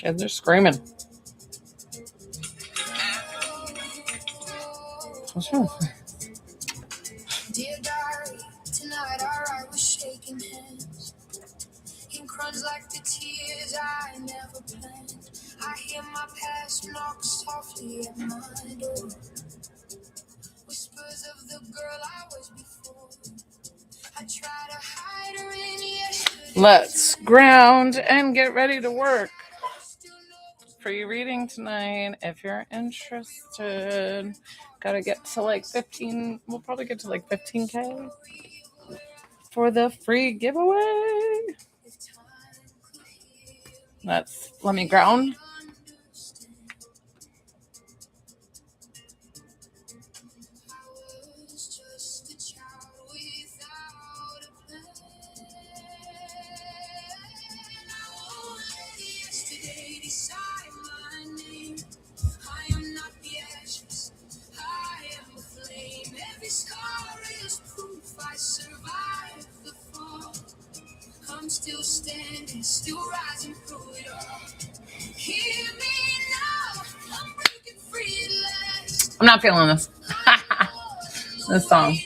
Kids are screaming. What's wrong? Dear diary, tonight our eye was shaking hands. Ink runs like the tears I never planned. I hear my past knock softly at my door. Whispers of the girl I was before. I try to hide her in yesterday. Let's ground and get ready to work. Free reading tonight if you're interested. Gotta get to like 15. We'll probably get to like 15K for the free giveaway. Let me ground. I'm still standing, still rising through it all. Hear me now, I'm breaking free at last. I'm not feeling this. This song.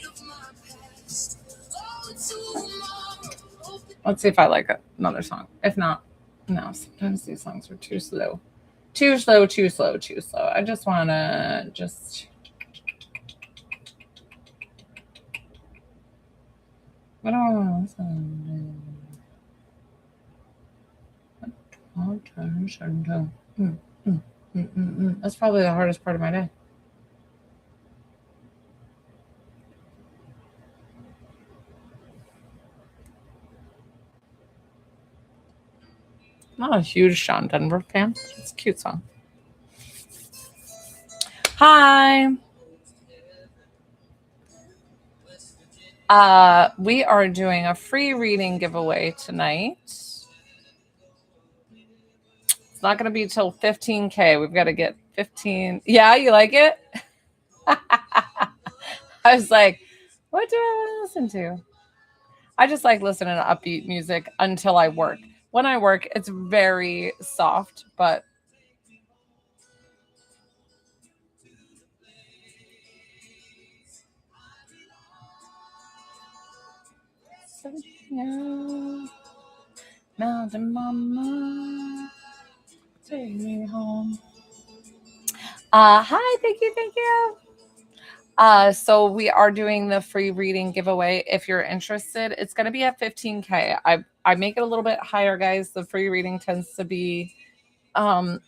Let's see if I like another song. If not, no. Sometimes these songs are too slow. Too slow. I just want to What do I want to listen to? That's probably the hardest part of my day. I'm not a huge Sean Denver fan. It's a cute song. Hi. We are doing a free reading giveaway tonight. It's not going to be till 15K. We've got to get 15. Yeah, you like it? I was like, what do I want to listen to? I just like listening to upbeat music until I work. When I work, it's very soft, but Mountain Mama, take me home. Hi, thank you. So we are doing the free reading giveaway. If you're interested, it's going to be at 15K. I make it a little bit higher, guys. The free reading tends to be, I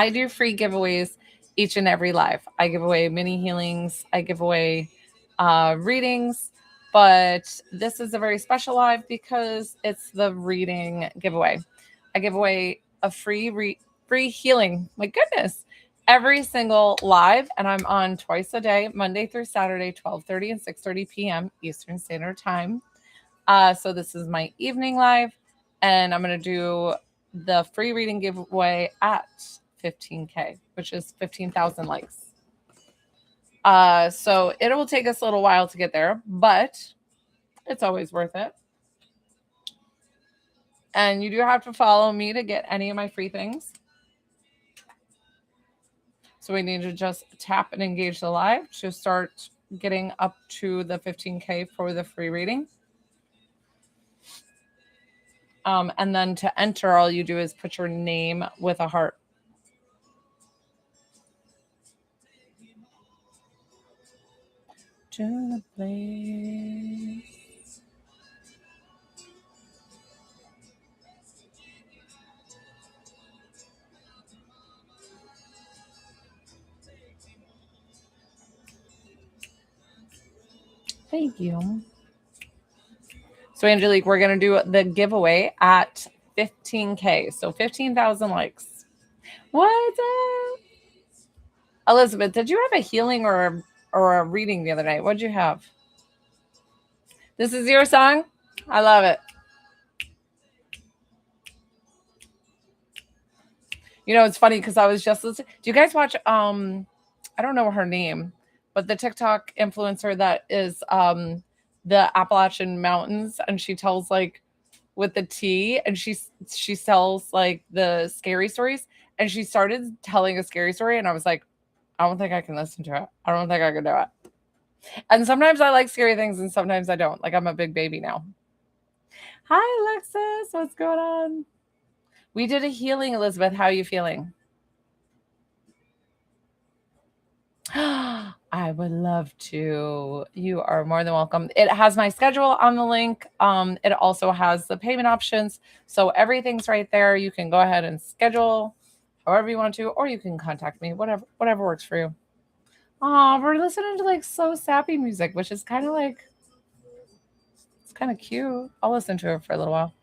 do free giveaways each and every live. I give away mini healings. I give away readings, but this is a very special live because it's the reading giveaway. I give away a free healing. My goodness. Every single live, and I'm on twice a day, Monday through Saturday, 12:30 and 6:30 p.m. Eastern Standard Time. So this is my evening live, and I'm going to do the free reading giveaway at 15K, which is 15,000 likes. So it will take us a little while to get there, but it's always worth it. And you do have to follow me to get any of my free things. So we need to just tap and engage the live to start getting up to the 15K for the free reading. And then to enter, all you do is put your name with a heart. To the place. Thank you. So Angelique, we're going to do the giveaway at 15K. So 15,000 likes. What's up? Elizabeth, did you have a healing or a reading the other night? What'd you have? This is your song? I love it. You know, it's funny because I was just listening. Do you guys watch, I don't know her name, but the TikTok influencer that is the Appalachian Mountains, and she tells like with the tea, and she sells like the scary stories, and she started telling a scary story, and I was like, I don't think I can listen to it. I don't think I can do it. And sometimes I like scary things and sometimes I don't. Like I'm a big baby now. Hi Alexis, what's going on? We did a healing, Elizabeth. How are you feeling? I would love to. You are more than welcome. It has my schedule on the link. It also has the payment options. So everything's right there. You can go ahead and schedule however you want to, or you can contact me, whatever works for you. Oh, we're listening to like so sappy music, which is kind of like it's kind of cute. I'll listen to it for a little while.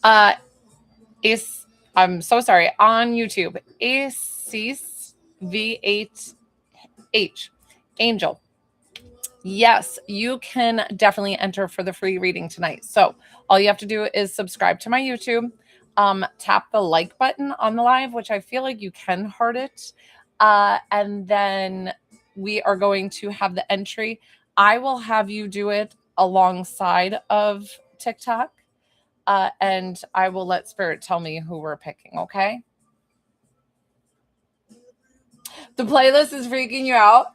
Uh is I'm so sorry on YouTube. Aces V8H Angel. Yes, you can definitely enter for the free reading tonight. So all you have to do is subscribe to my YouTube, tap the like button on the live, which I feel like you can heart it. And then we are going to have the entry. I will have you do it alongside of TikTok. And I will let Spirit tell me who we're picking, okay? The playlist is freaking you out.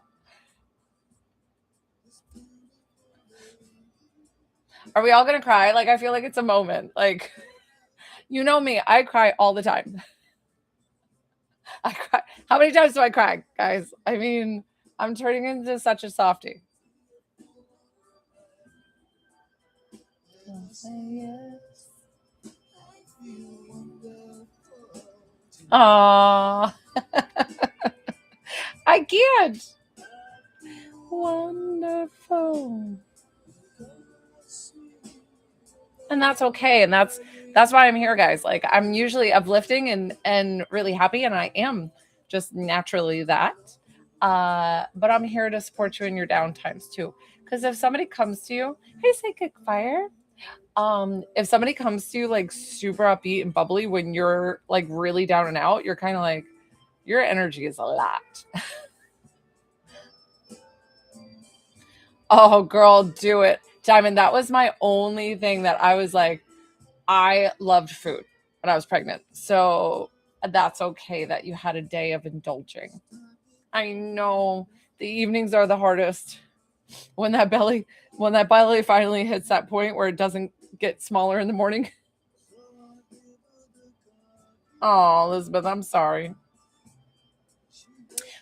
Are we all gonna cry? Like, I feel like it's a moment. Like, you know me, I cry all the time. I cry. How many times do I cry, guys? I mean, I'm turning into such a softie. Aww. I can't. Wonderful. And that's okay. And that's why I'm here, guys. Like I'm usually uplifting and really happy, and I am just naturally that. But I'm here to support you in your down times too. Because if somebody comes to you, hey, Psychic Fire, if somebody comes to you like super upbeat and bubbly when you're like really down and out, you're kind of like your energy is a lot. Oh, girl, do it. Diamond, that was my only thing that I was like, I loved food when I was pregnant. So that's okay that you had a day of indulging. I know the evenings are the hardest when that belly finally hits that point where it doesn't get smaller in the morning. Oh, Elizabeth, I'm sorry.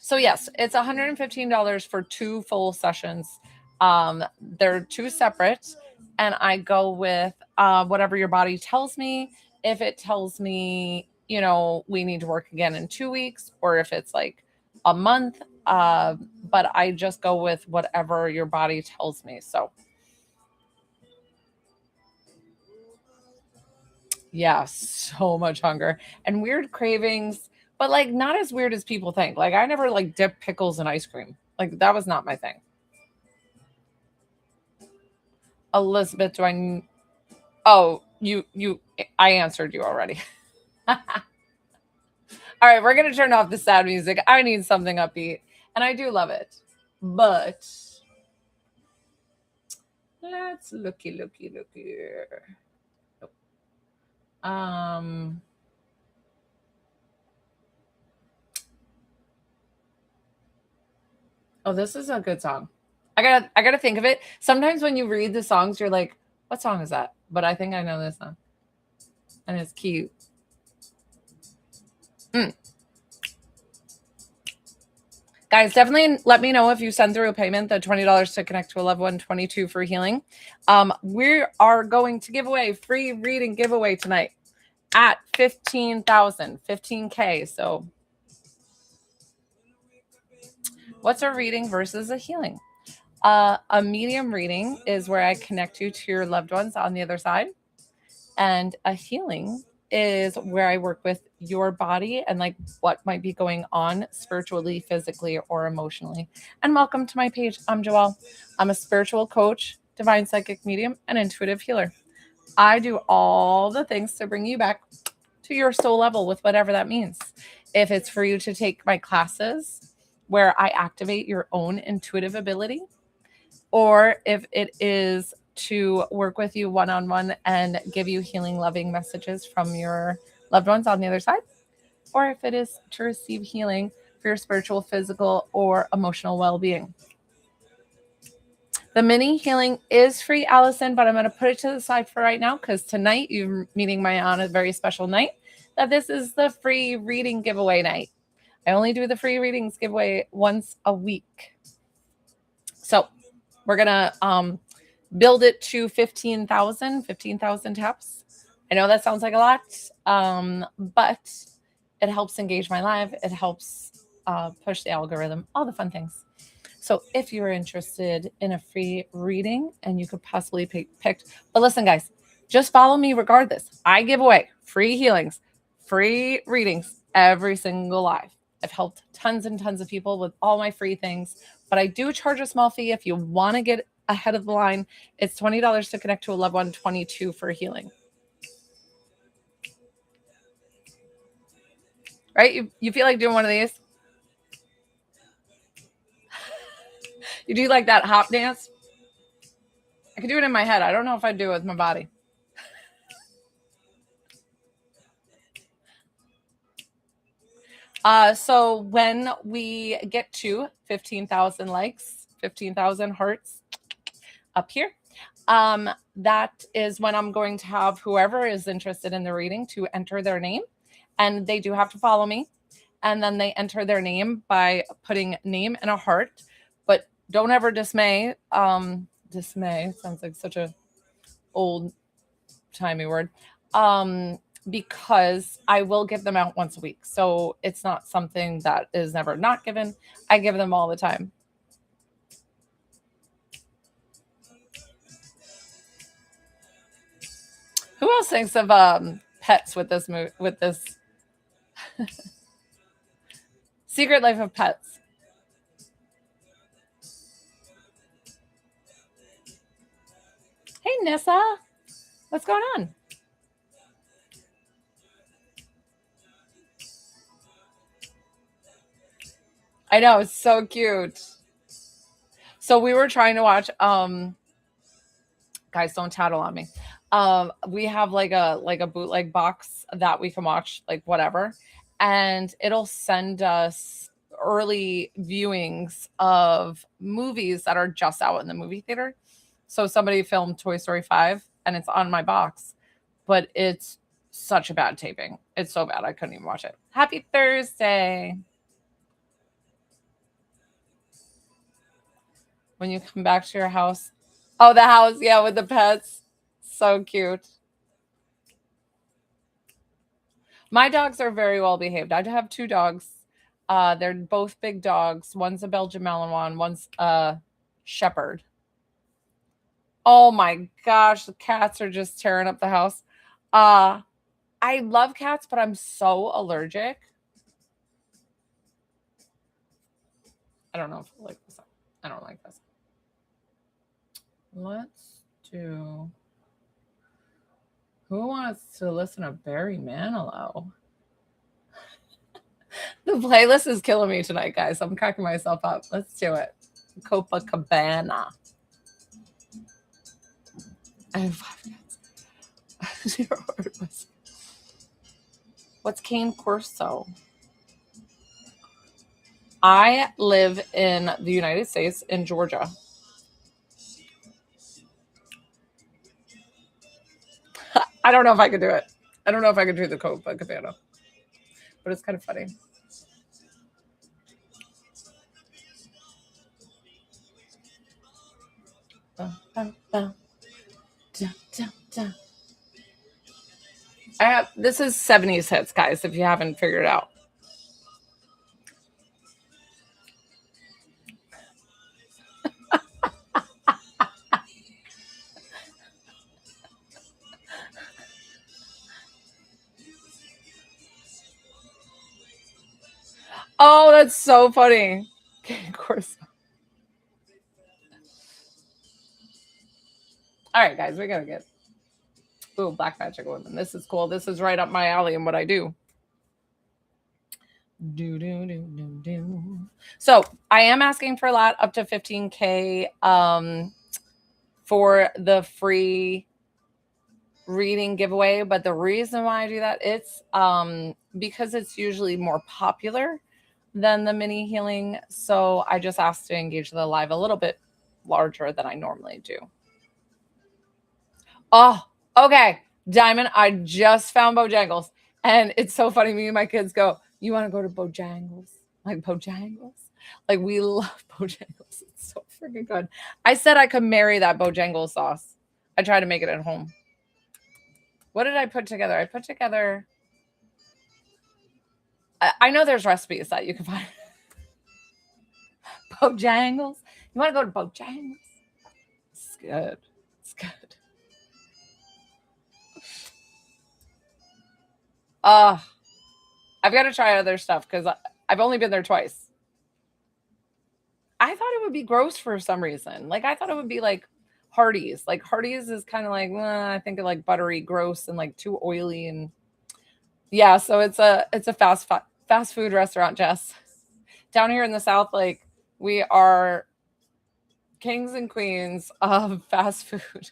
So yes, it's $115 for 2 full sessions. They're 2 separate, and I go with whatever your body tells me. If it tells me, we need to work again in 2 weeks, or if it's like a month, but I just go with whatever your body tells me. So yeah, so much hunger and weird cravings, but like not as weird as people think. Like I never like dip pickles in ice cream. Like that was not my thing. Elizabeth, oh, I answered you already. All right, we're going to turn off the sad music. I need something upbeat, and I do love it. But let's looky. Um Oh, this is a good song. I gotta think of it. Sometimes when you read the songs, you're like, what song is that? But I think I know this song. And it's cute. Mm. Guys, definitely let me know if you send through a payment, the $20 to connect to a loved one, 22 for healing. We are going to give away free reading giveaway tonight at 15,000, 15K. So what's a reading versus a healing? A medium reading is where I connect you to your loved ones on the other side. And a healing is where I work with your body and like what might be going on spiritually, physically, or emotionally. And welcome to my page. I'm Joelle. I'm a spiritual coach, divine psychic medium, and intuitive healer. I do all the things to bring you back to your soul level with whatever that means. If it's for you to take my classes, where I activate your own intuitive ability, or if it is to work with you one on one and give you healing, loving messages from your loved ones on the other side, or if it is to receive healing for your spiritual, physical, or emotional well being. The mini healing is free, Allison, but I'm going to put it to the side for right now because tonight you're meeting my on a very special night. That this is the free reading giveaway night. I only do the free readings giveaway once a week. So we're going to build it to 15,000 taps. I know that sounds like a lot, but it helps engage my live. It helps push the algorithm, all the fun things. So if you're interested in a free reading and you could possibly pick, but listen, guys, just follow me regardless. I give away free healings, free readings every single live. I've helped tons and tons of people with all my free things, but I do charge a small fee if you want to get ahead of the line. It's $20 to connect to a loved one, $22 for healing. Right? You feel like doing one of these? You do like that hop dance? I can do it in my head. I don't know if I do it with my body. So when we get to 15,000 likes, 15,000 hearts up here, that is when I'm going to have whoever is interested in the reading to enter their name, and they do have to follow me. And then they enter their name by putting name and a heart, but don't ever dismay. Dismay sounds like such a old timey word. Because I will give them out once a week. So it's not something that is never not given. I give them all the time. Who else thinks of pets with this with this Secret Life of Pets? Hey Nissa, what's going on? I know, it's so cute. So we were trying to watch guys, don't tattle on me. We have like a bootleg box that we can watch like whatever, and it'll send us early viewings of movies that are just out in the movie theater. So somebody filmed Toy Story 5 and it's on my box, but it's such a bad taping. It's so bad I couldn't even watch it. Happy Thursday. When you come back to your house. Oh, the house, yeah, with the pets. So cute. My dogs are very well behaved. I have two dogs. They're both big dogs. One's a Belgian Malinois, one's a Shepherd. Oh my gosh, the cats are just tearing up the house. I love cats, but I'm so allergic. I don't know if I like this. I don't like this. Let's do. Who wants to listen to Barry Manilow? The playlist is killing me tonight, guys. I'm cracking myself up. Let's do it. Copacabana. I have 5 cats. What's Cane Corso? I live in the United States, in Georgia. I don't know if I could do it. I don't know if I could do the Copacabana, but it's kind of funny. This is 70s hits, guys, if you haven't figured it out. Oh, that's so funny. Okay, of course. All right, guys, we gotta get. Ooh, Black Magic Woman. This is cool. This is right up my alley and what I do. So I am asking for a lot, up to 15K for the free reading giveaway. But the reason why I do that, it's because it's usually more popular than the mini healing. So I just asked to engage the live a little bit larger than I normally do. Oh, okay. Diamond, I just found Bojangles. And it's so funny. Me and my kids go, you want to go to Bojangles? Like Bojangles? Like we love Bojangles. It's so freaking good. I said I could marry that Bojangles sauce. I tried to make it at home. What did I put together? I put together. I know there's recipes that you can find. Bojangles. You want to go to Bojangles? It's good. It's good. I've got to try other stuff because I've only been there twice. I thought it would be gross for some reason. Like I thought it would be like Hardee's. Like Hardee's is kind of like I think of like buttery, gross, and like too oily. And yeah, so it's a fast food restaurant, Jess. Down here in the South, like we are kings and queens of fast food.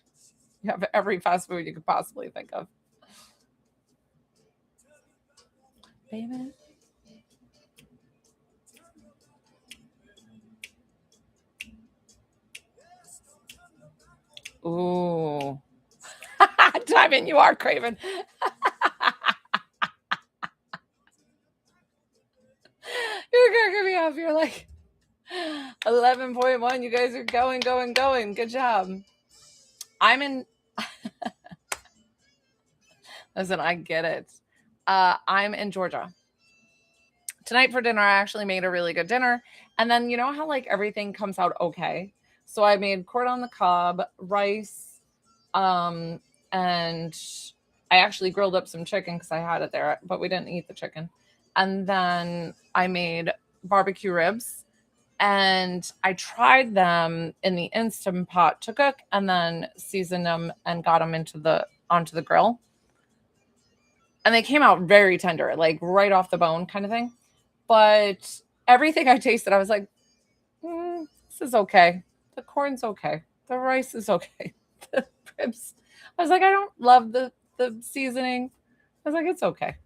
You have every fast food you could possibly think of. Baby. Ooh. Diamond, you are craving. You're cracking me up. You're like 11.1. You guys are going. Good job. I'm in. Listen, I get it. I'm in Georgia. Tonight for dinner, I actually made a really good dinner. And then you know how like everything comes out okay? So I made corn on the cob, rice, and I actually grilled up some chicken because I had it there, but we didn't eat the chicken. And then I made barbecue ribs and I tried them in the Instant Pot to cook and then seasoned them and got them onto the grill. And they came out very tender, like right off the bone kind of thing. But everything I tasted, I was like, this is okay. The corn's okay. The rice is okay. The ribs, I was like, I don't love the seasoning. I was like, it's okay.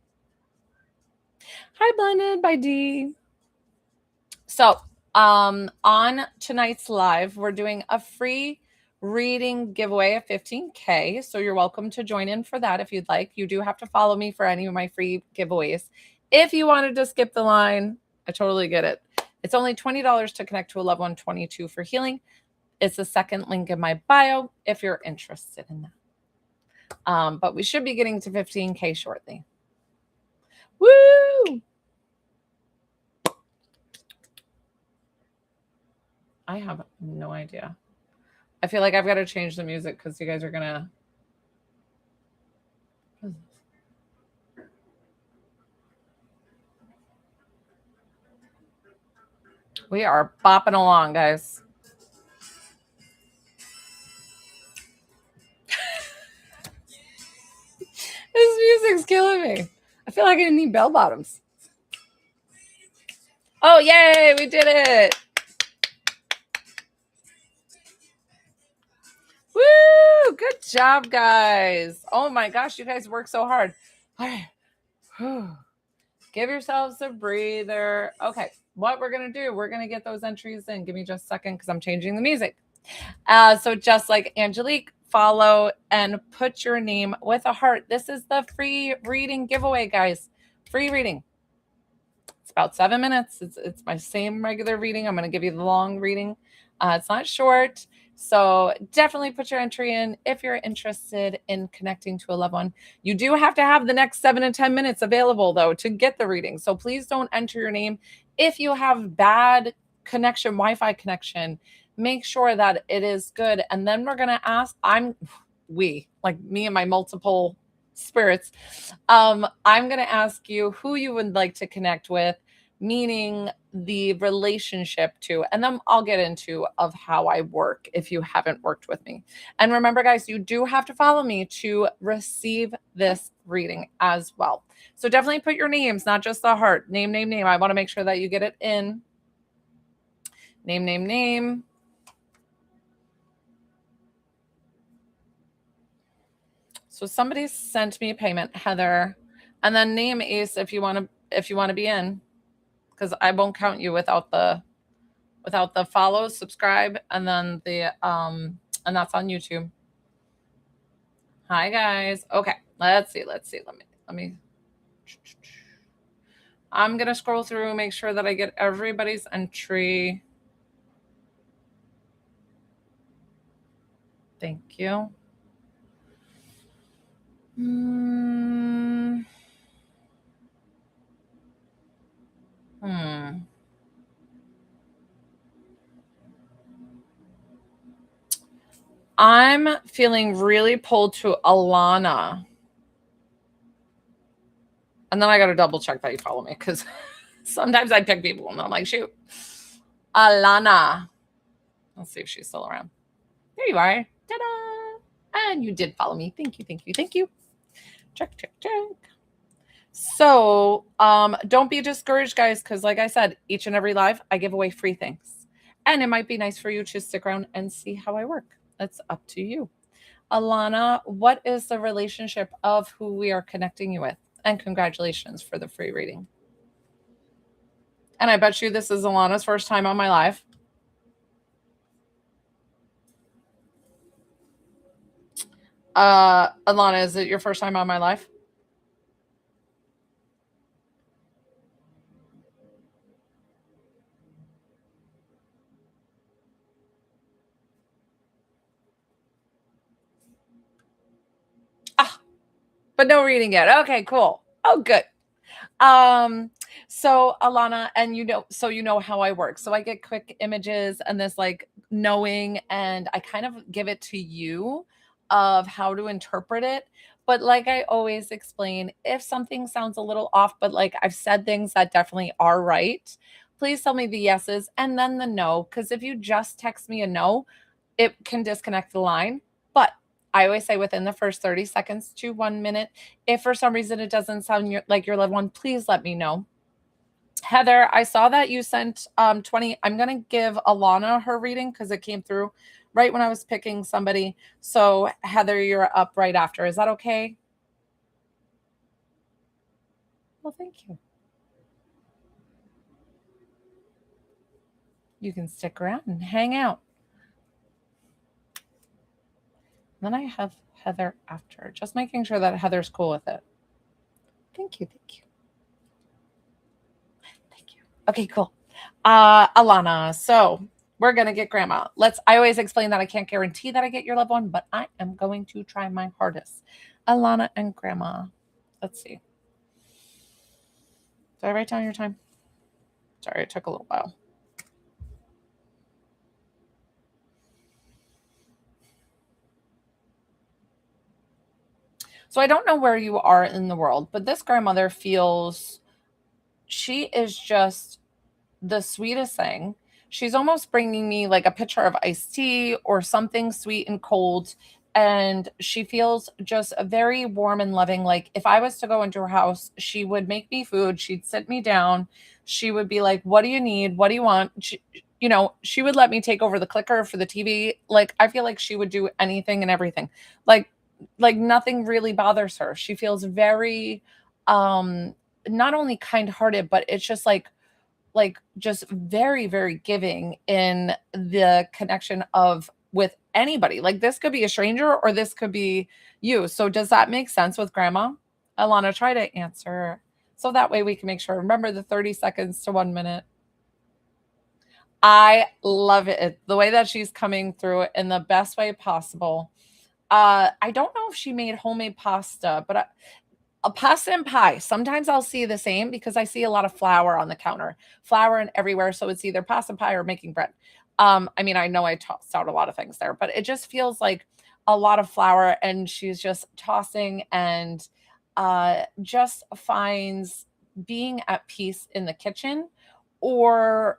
Hi, Blended by D. So, on tonight's live, we're doing a free reading giveaway of 15K. So you're welcome to join in for that if you'd like. You do have to follow me for any of my free giveaways. If you wanted to skip the line, I totally get it. It's only $20 to connect to a loved one, 22 for healing. It's the second link in my bio if you're interested in that. But we should be getting to 15K shortly. Woo! I have no idea. I feel like I've got to change the music because you guys are gonna. We are bopping along, guys. This music's killing me. I feel like I need bell bottoms. Oh, yay, we did it. Woo, good job, guys. Oh my gosh, you guys work so hard. All right. Whew. Give yourselves a breather. Okay, what we're going to do, we're going to get those entries in. Give me just a second because I'm changing the music. So just like Angelique, follow and put your name with a heart. This is the free reading giveaway, guys. Free reading. It's about 7 minutes. It's my same regular reading. I'm going to give you the long reading. It's not short. So definitely put your entry in if you're interested in connecting to a loved one. You do have to have the next 7 to 10 minutes available, though, to get the reading. So please don't enter your name. If you have bad connection, Wi-Fi connection, make sure that it is good. And then we're going to ask, me and my multiple spirits, I'm going to ask you who you would like to connect with. meaning the relationship to, and then I'll get into of how I work if you haven't worked with me. And remember, guys, you do have to follow me to receive this reading as well. So definitely put your names, not just the heart. Name, name, name. I want to make sure that you get it in. Name, name, name. So somebody sent me a payment, Heather, and then name Ace if you want to be in, because I won't count you without the follow, subscribe, and then the and that's on YouTube. Hi guys. Okay, let's see. Let me. I'm gonna scroll through, make sure that I get everybody's entry. Thank you. I'm feeling really pulled to Alana. And then I got to double check that you follow me, because sometimes I pick people and I'm like, shoot. Alana. Let's see if she's still around. There you are. Ta-da! And you did follow me. Thank you, thank you, thank you. Check, check, check. So don't be discouraged, guys, because like I said, each and every live, I give away free things. And it might be nice for you to stick around and see how I work. That's up to you. Alana, what is the relationship of who we are connecting you with? And congratulations for the free reading. And I bet you this is Alana's first time on my live. Alana, is it your first time on my live? But no reading yet. Okay, cool. Oh, good. So Alana, and you know how I work. So I get quick images and this like knowing, and I kind of give it to you of how to interpret it. But like I always explain, if something sounds a little off, but like I've said things that definitely are right, please tell me the yeses and then the no. Because if you just text me a no, it can disconnect the line. But I always say within the first 30 seconds to 1 minute, if for some reason it doesn't sound like your loved one, please let me know. Heather, I saw that you sent 20. I'm going to give Alana her reading because it came through right when I was picking somebody. So Heather, you're up right after. Is that okay? Well, thank you. You can stick around and hang out. Then I have Heather after, just making sure that Heather's cool with it. Thank you. Thank you. Thank you. Okay, cool. Alana, so we're going to get grandma. I always explain that I can't guarantee that I get your loved one, but I am going to try my hardest. Alana and grandma. Let's see. Did I write down your time? Sorry, it took a little while. So I don't know where you are in the world, but this grandmother feels she is just the sweetest thing. She's almost bringing me like a pitcher of iced tea or something sweet and cold. And she feels just very warm and loving. Like if I was to go into her house, she would make me food. She'd sit me down. She would be like, "What do you need? What do you want?" She would let me take over the clicker for the TV. Like I feel like she would do anything and everything. Like nothing really bothers her. She feels very not only kind-hearted, but it's just like just very very giving in the connection of with anybody. Like this could be a stranger or this could be you. So does that make sense with grandma? Alana, try to answer so that way we can make sure. Remember the 30 seconds to 1 minute. I love it, the way that she's coming through it in the best way possible. I don't know if she made homemade pasta, but a pasta and pie. Sometimes I'll see the same because I see a lot of flour on the counter, flour and everywhere. So it's either pasta pie or making bread. I mean, I know I tossed out a lot of things there, but it just feels like a lot of flour, and she's just tossing and just finds being at peace in the kitchen, or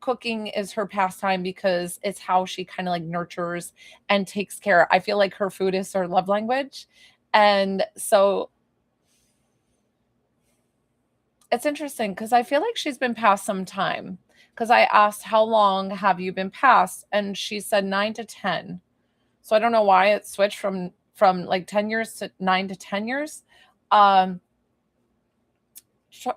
cooking is her pastime because it's how she kind of like nurtures and takes care. I feel like her food is her love language. And so it's interesting because I feel like she's been passed some time, because I asked, how long have you been passed, and she said 9 to 10. So I don't know why it switched from like 10 years to 9 to 10 years. um Sh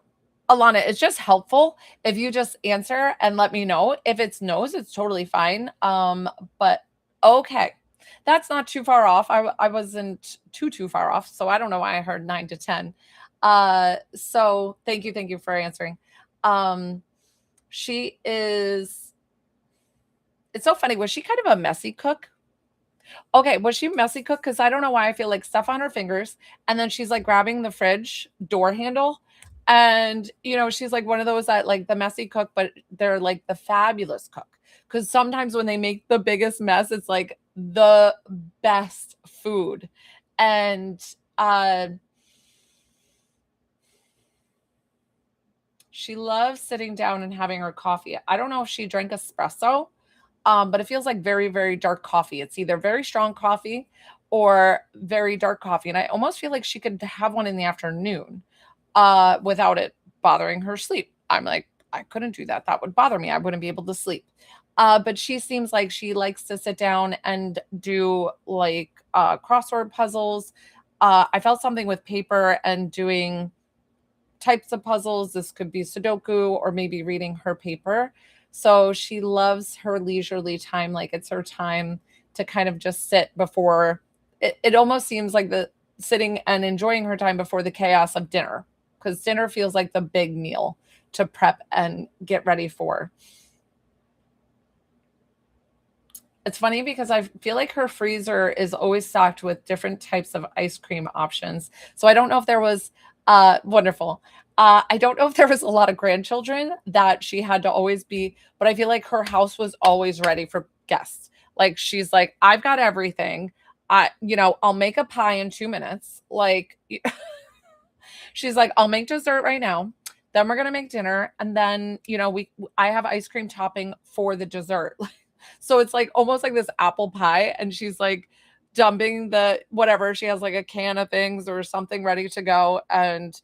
Alana, it's just helpful if you just answer and let me know. If it's no's, it's totally fine. But okay. That's not too far off. I wasn't too far off, so I don't know why I heard 9 to 10. So thank you for answering. Um, she is It's so funny. Was she kind of a messy cook? Okay, was she messy cook? Because I don't know why I feel like stuff on her fingers, and then she's like grabbing the fridge door handle, and she's like one of those that like the messy cook, but they're like the fabulous cook. Because sometimes when they make the biggest mess, it's like the best food, and she loves sitting down and having her coffee. I don't know if she drank espresso, but it feels like very, very dark coffee. It's either very strong coffee or very dark coffee. And I almost feel like she could have one in the afternoon without it bothering her sleep. I'm like, I couldn't do that. That would bother me. I wouldn't be able to sleep. But she seems like she likes to sit down and do like crossword puzzles. I felt something with paper and doing types of puzzles. This could be Sudoku or maybe reading her paper. So she loves her leisurely time. Like it's her time to kind of just sit before it almost seems like the sitting and enjoying her time before the chaos of dinner, because dinner feels like the big meal to prep and get ready for. It's funny because I feel like her freezer is always stocked with different types of ice cream options. So I don't know if there was wonderful. I don't know if there was a lot of grandchildren that she had to always be, but I feel like her house was always ready for guests. Like she's like, I've got everything. I'll make a pie in 2 minutes. Like she's like, I'll make dessert right now. Then we're gonna make dinner, and then I have ice cream topping for the dessert. So it's like almost like this apple pie, and she's like dumping the whatever. She has like a can of things or something ready to go. And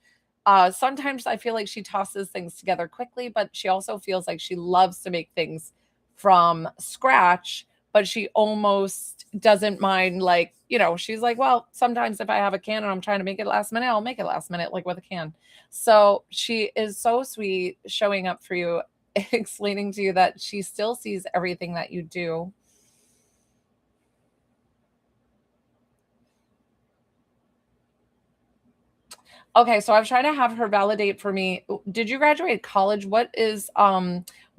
sometimes I feel like she tosses things together quickly, but she also feels like she loves to make things from scratch, but she almost doesn't mind, like, she's like, well, sometimes if I have a can and I'm trying to make it last minute, I'll make it last minute, like with a can. So she is so sweet showing up for you, explaining to you that she still sees everything that you do. Okay, so I was trying to have her validate for me. Did you graduate college? Where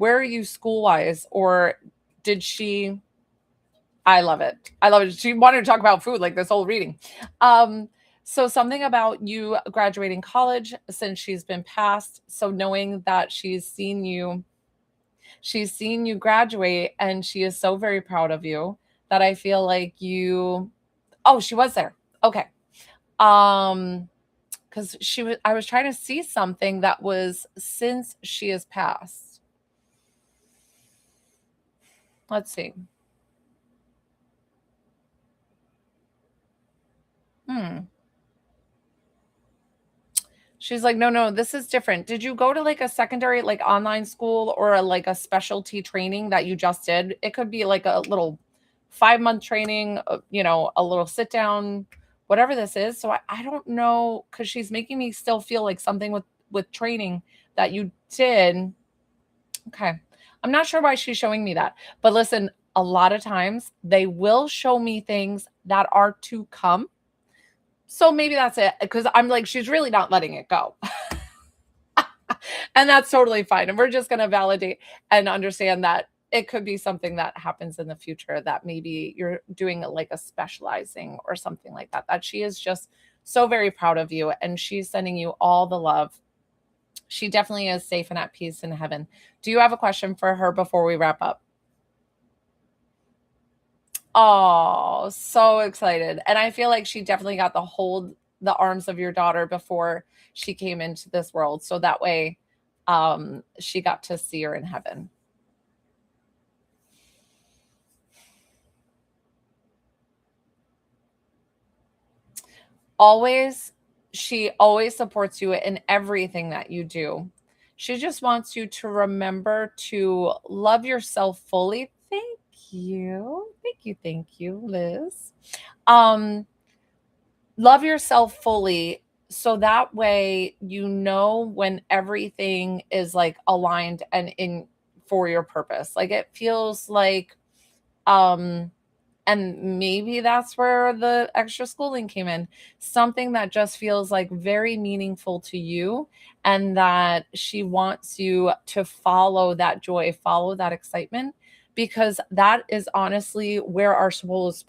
are you school wise? Or did she I love it. I love it. She wanted to talk about food like this whole reading. Um, so something about you graduating college since she's been passed. So knowing that she's seen you graduate, and she is so very proud of you, that I feel like oh, she was there. Okay. Um, because I was trying to see something that was since she has passed. Let's see. Hmm. She's like, no, no, this is different. Did you go to like a secondary, like online school, or like a specialty training that you just did? It could be like a little 5 month training, a little sit down, whatever this is. So I don't know, because she's making me still feel like something with training that you did. Okay. I'm not sure why she's showing me that. But listen, a lot of times they will show me things that are to come. So maybe that's it, because I'm like, she's really not letting it go. And that's totally fine. And we're just going to validate and understand that it could be something that happens in the future, that maybe you're doing like a specializing or something like that. That she is just so very proud of you, and she's sending you all the love. She definitely is safe and at peace in heaven. Do you have a question for her before we wrap up? Oh, so excited. And I feel like she definitely got the hold the arms of your daughter before she came into this world. So that way she got to see her in heaven. Always, she always supports you in everything that you do. She just wants you to remember to love yourself fully. Thank you. Thank you. Thank you, Liz. Um, love yourself fully so that way you know when everything is like aligned and in for your purpose. Like it feels like um and maybe that's where the extra schooling came in. Something that just feels like very meaningful to you, and that she wants you to follow that joy, follow that excitement, because that is honestly where our soul is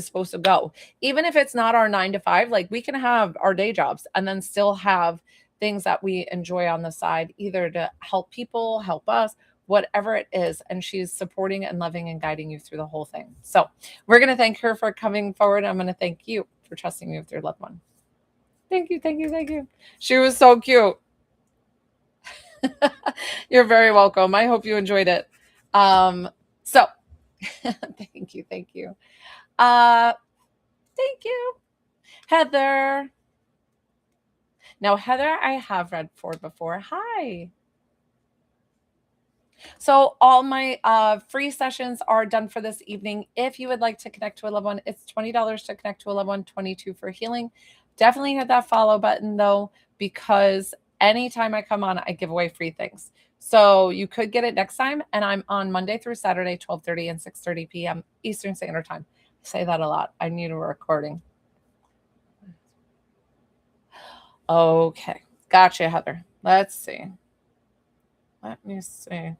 supposed to go. Even if it's not our 9 to 5, like we can have our day jobs and then still have things that we enjoy on the side, either to help people, help us, whatever it is. And she's supporting and loving and guiding you through the whole thing. So we're going to thank her for coming forward. I'm going to thank you for trusting me with your loved one. Thank you. Thank you. Thank you. She was so cute. You're very welcome. I hope you enjoyed it. So thank you. Thank you. Thank you, Heather. Now, Heather, I have read for before. Hi. So all my free sessions are done for this evening. If you would like to connect to a loved one, it's $20 to connect to a loved one, $22 for healing. Definitely hit that follow button though, because anytime I come on, I give away free things. So you could get it next time. And I'm on Monday through Saturday, 12:30 and 6:30 p.m. Eastern Standard Time. I say that a lot. I need a recording. Okay. Gotcha, Heather. Let's see. Let me see. And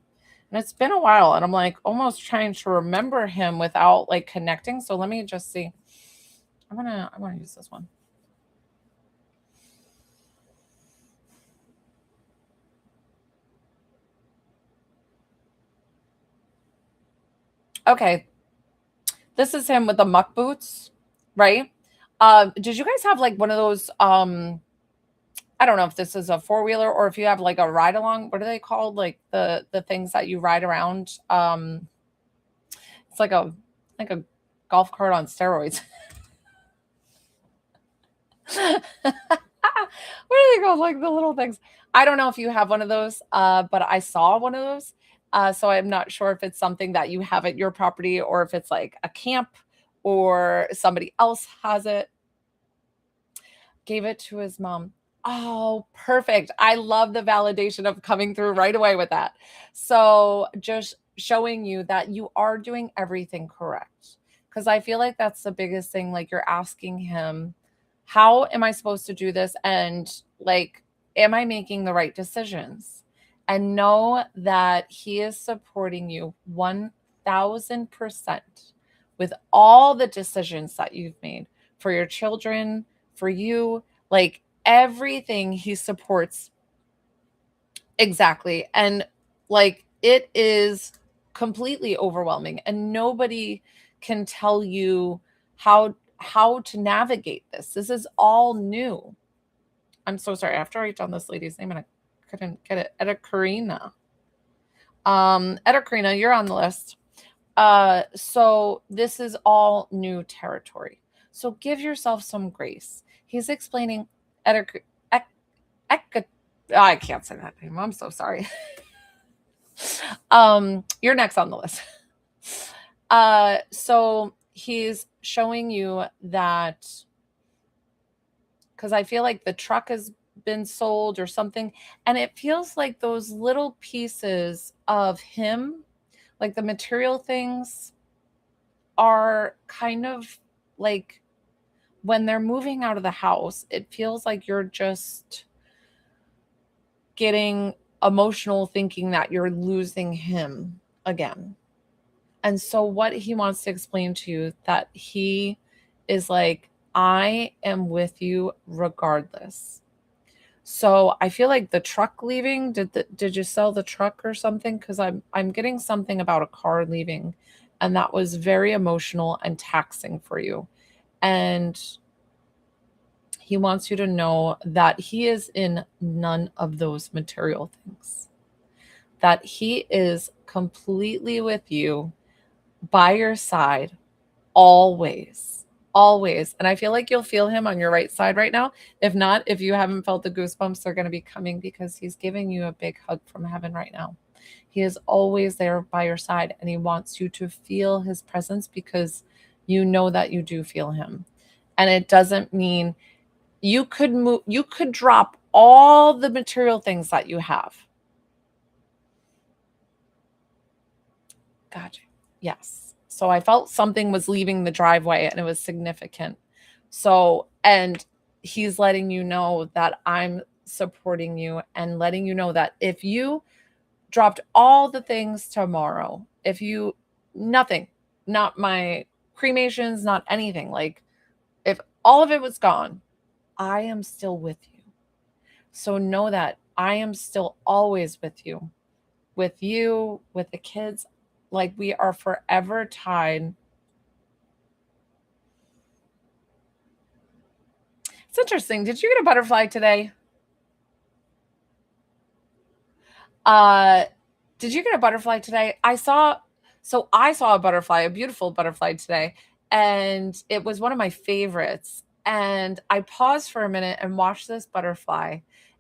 it's been a while, and I'm like almost trying to remember him without like connecting. So let me just see. I wanna use this one. Okay. This is him with the muck boots, right? Did you guys have like one of those I don't know if this is a four-wheeler or if you have like a ride along. What are they called? Like the things that you ride around. It's like a golf cart on steroids. What are they called? Like the little things. I don't know if you have one of those, but I saw one of those. So I'm not sure if it's something that you have at your property or if it's like a camp or somebody else has it. Gave it to his mom. Oh, perfect. I love the validation of coming through right away with that. So just showing you that you are doing everything correct. Because I feel like that's the biggest thing. Like you're asking him, how am I supposed to do this? And like, am I making the right decisions? And know that he is supporting you 1000% with all the decisions that you've made for your children, for you, like everything he supports exactly. And like it is completely overwhelming and nobody can tell you how to navigate this. This is all new. I'm so sorry. I have to write down this lady's name and I couldn't get it. Etta Karina. Etta Karina, you're on the list. So this is all new territory. So give yourself some grace. He's explaining I can't say that name. I'm so sorry. You're next on the list. So he's showing you that because I feel like the truck has been sold or something, and it feels like those little pieces of him, like the material things, are kind of like when they're moving out of the house, it feels like you're just getting emotional thinking that you're losing him again. And so what he wants to explain to you that he is like, I am with you regardless. So I feel like the truck leaving, did you sell the truck or something? Because I'm getting something about a car leaving, and that was very emotional and taxing for you. And He wants you to know that he is in none of those material things, that he is completely with you, by your side, always. Always. And I feel like you'll feel him on your right side right now. If not, if you haven't felt the goosebumps, they're going to be coming because he's giving you a big hug from heaven right now. He is always there by your side and he wants you to feel his presence because you know that you do feel him. And it doesn't mean you could move, you could drop all the material things that you have. Gotcha. Yes. So I felt something was leaving the driveway and it was significant. So, and he's letting you know that I'm supporting you and letting you know that if you dropped all the things tomorrow, if you, nothing, not my cremations, not anything, like if all of it was gone, I am still with you. So know that I am still always with you, with the kids. Like we are forever tied. It's interesting. Did you get a butterfly today? Uh, did you get a butterfly today? I saw a butterfly, a beautiful butterfly today, and it was one of my favorites. And I paused for a minute and watched this butterfly,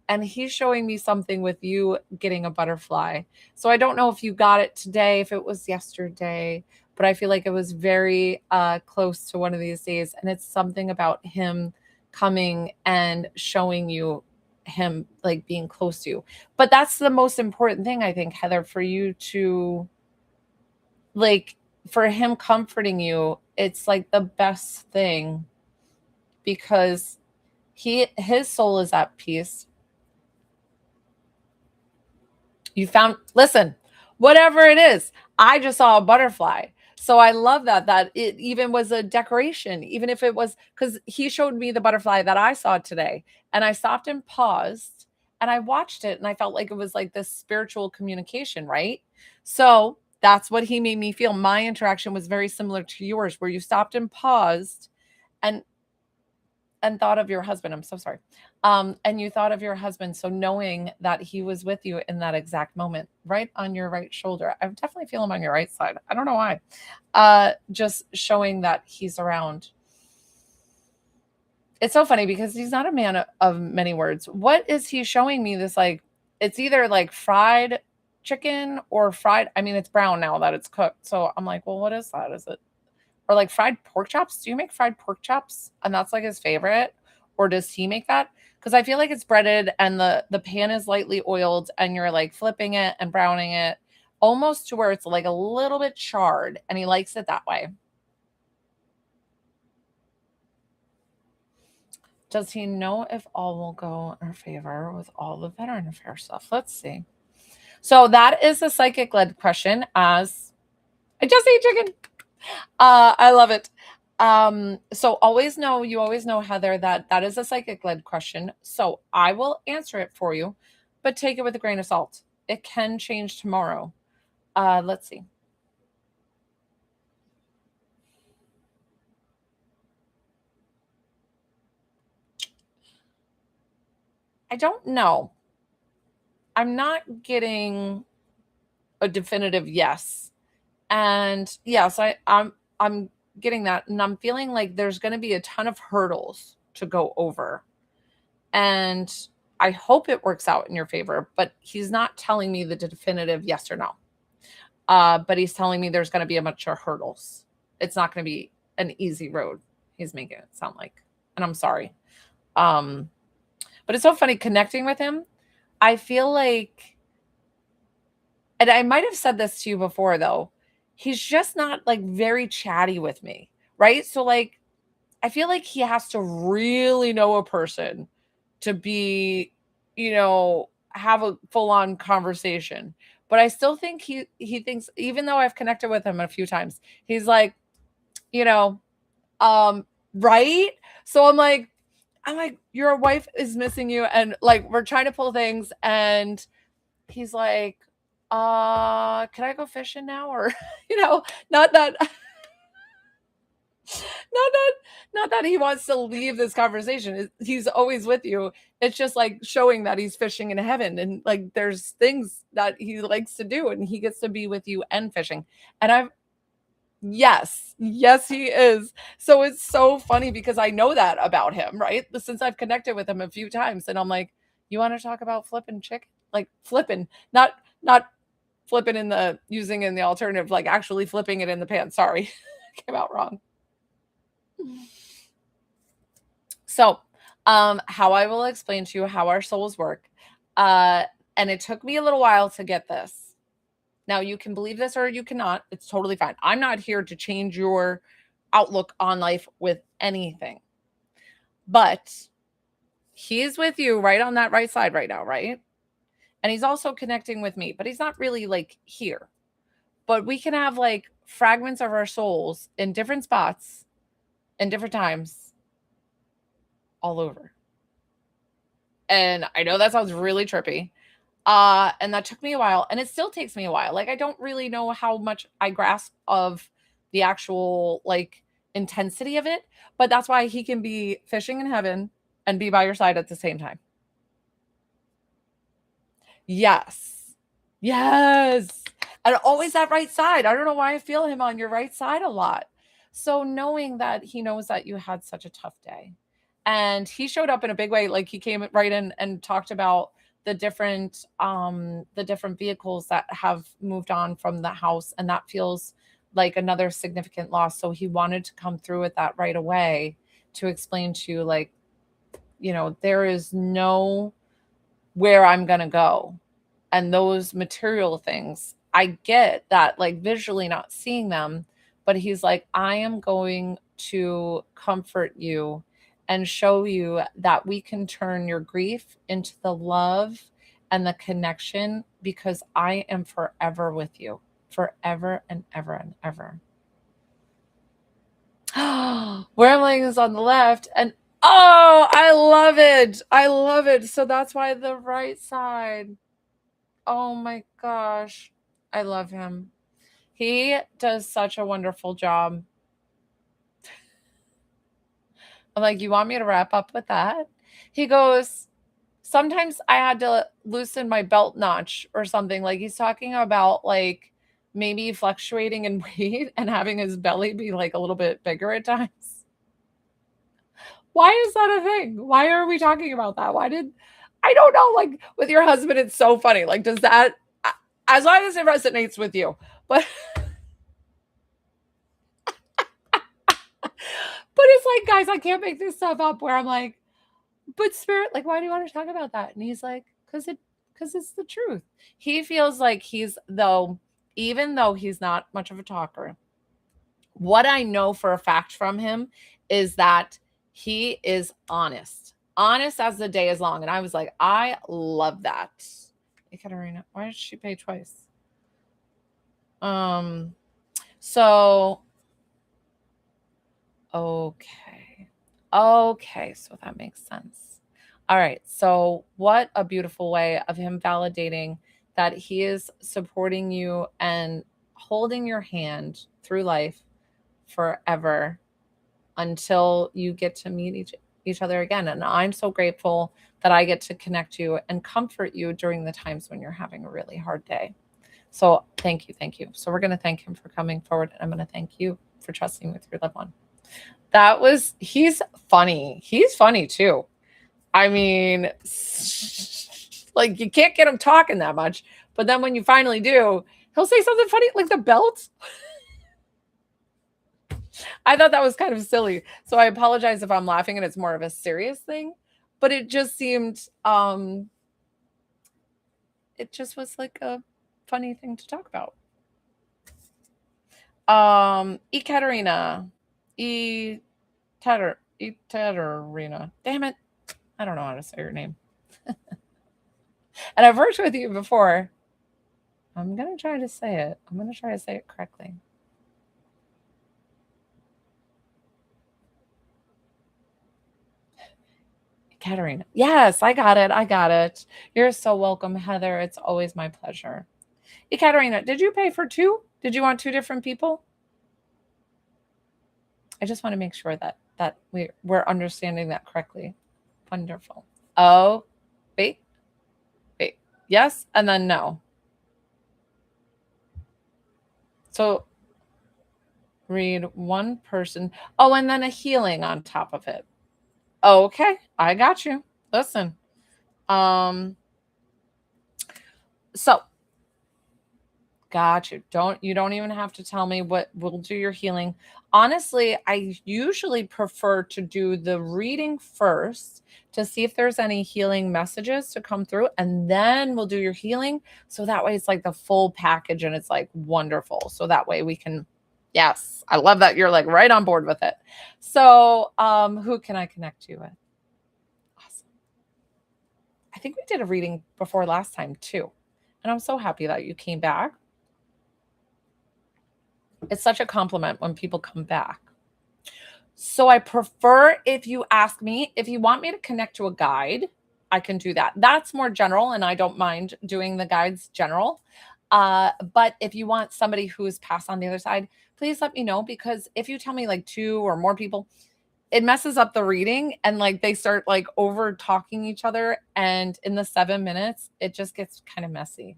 and he's showing me something with you getting a butterfly. So I don't know if you got it today, if it was yesterday, but I feel like it was very close to one of these days. And it's something about him coming and showing you him like being close to you. But that's the most important thing, I think, Heather, for you to like, for him comforting you. It's like the best thing because his soul is at peace. You found, listen, whatever it is, I just saw a butterfly. So I love that it even was a decoration, even if it was, because he showed me the butterfly that I saw today. And I stopped and paused and I watched it and I felt like it was like this spiritual communication, right? So that's what he made me feel. My interaction was very similar to yours, where you stopped and paused and thought of your husband. I'm so sorry. And you thought of your husband. So knowing that he was with you in that exact moment, right on your right shoulder. I definitely feel him on your right side. I don't know why. Just showing that he's around. It's so funny because he's not a man of many words. What is he showing me? This like, it's either like fried chicken or fried. I mean, it's brown now that it's cooked. So I'm like, well, what is that? Is it, or like fried pork chops? Do you make fried pork chops? And that's like his favorite? Or does he make that? Because I feel like it's breaded and the pan is lightly oiled and you're like flipping it and browning it almost to where it's like a little bit charred and he likes it that way. Does he know if all will go in our favor with all the veteran affair stuff? Let's see. So that is a psychic led question as I just ate chicken. I love it. So always know, you always know, Heather, that that is a psychic led question. So I will answer it for you, but take it with a grain of salt. It can change tomorrow. Let's see. I don't know. I'm not getting a definitive yes. And yes, I'm getting that. And I'm feeling like there's gonna be a ton of hurdles to go over. And I hope it works out in your favor, but he's not telling me the definitive yes or no. But he's telling me there's going to be a bunch of hurdles. It's not going to be an easy road. He's making it sound like, and I'm sorry. Um, but it's so funny connecting with him. I feel like, and I might have said this to you before though, he's just not like very chatty with me, right? So like, I feel like he has to really know a person to be, have a full on conversation. But I still think he thinks, even though I've connected with him a few times, he's like, you know, right? So I'm like, your wife is missing you, and like we're trying to pull things, and he's like, can I go fishing now? Or, not that Not that not that he wants to leave this conversation. He's always with you. It's just like showing that he's fishing in heaven and like there's things that he likes to do and he gets to be with you and fishing. And I've Yes. Yes, he is. So it's so funny because I know that about him, right? Since I've connected with him a few times and I'm like, "You wanna talk about flipping chicken?" Like flipping, not flipping in the using in the alternative, like actually flipping it in the pan. Sorry. Came out wrong. So, how I will explain to you how our souls work. Uh, and it took me a little while to get this. Now, you can believe this or you cannot. It's totally fine. I'm not here to change your outlook on life with anything. But he's with you right on that right side right now, right? And he's also connecting with me, but he's not really like here. But we can have like fragments of our souls in different spots in different times all over. And I know that sounds really trippy. And that took me a while, and it still takes me a while. Like I don't really know how much I grasp of the actual like intensity of it, but that's why he can be fishing in heaven and be by your side at the same time. Yes. Yes. And always that right side. I don't know why I feel him on your right side a lot. So knowing that he knows that you had such a tough day. And he showed up in a big way. Like he came right in and talked about the different vehicles that have moved on from the house. And that feels like another significant loss. So he wanted to come through with that right away to explain to you, like, there is no where I'm gonna go and those material things. I get that, like visually not seeing them, but he's like, I am going to comfort you and show you that we can turn your grief into the love and the connection because I am forever with you, forever and ever and ever. Where I'm laying is on the left, and oh, I love it. I love it. So that's why the right side. Oh my gosh. I love him. He does such a wonderful job. I'm like, you want me to wrap up with that? He goes, sometimes I had to loosen my belt notch or something. Like he's talking about like maybe fluctuating in weight and having his belly be like a little bit bigger at times. Why is that a thing? Why are we talking about that? I don't know, like with your husband, it's so funny. Like, does that, as long as it resonates with you, but it's like, guys, I can't make this stuff up where I'm like, but spirit, like, why do you want to talk about that? And he's like, because it's the truth. He feels like even though he's not much of a talker, what I know for a fact from him is that he is honest as the day is long. And I was like, I love that. Hey, Katarina, why did she pay twice? So okay. Okay, so that makes sense. All right. So what a beautiful way of him validating that he is supporting you and holding your hand through life forever until you get to meet each other again. And I'm so grateful that I get to connect you and comfort you during the times when you're having a really hard day. So thank you. Thank you. So we're going to thank him for coming forward. And I'm going to thank you for trusting with your loved one. He's funny. He's funny too. I mean, like you can't get him talking that much, but then when you finally do, he'll say something funny like the belt. I thought that was kind of silly. So I apologize if I'm laughing and it's more of a serious thing, but it just seemed it just was like a funny thing to talk about. Ekaterina. Ekaterina. Damn it. I don't know how to say your name. And I've worked with you before. I'm going to try to say it. I'm going to try to say it correctly. Katerina. Yes, I got it. I got it. You're so welcome, Heather. It's always my pleasure. Katerina, did you pay for two? Did you want two different people? I just want to make sure that we're understanding that correctly. Wonderful. Oh, wait, wait. Yes, and then no. So read one person. Oh, and then a healing on top of it. Okay, I got you. Listen. Um, so got you. You don't even have to tell me what will do your healing. Honestly, I usually prefer to do the reading first to see if there's any healing messages to come through, and then we'll do your healing. So that way it's like the full package and it's like wonderful. So that way we can, yes, I love that you're like right on board with it. So who can I connect you with? Awesome. I think we did a reading before last time too. And I'm so happy that you came back. It's such a compliment when people come back. So I prefer if you ask me, if you want me to connect to a guide, I can do that. That's more general, and I don't mind doing the guides general. But if you want somebody who's passed on the other side, please let me know, because if you tell me like two or more people, it messes up the reading and like they start like over talking each other. And in the 7 minutes, it just gets kind of messy.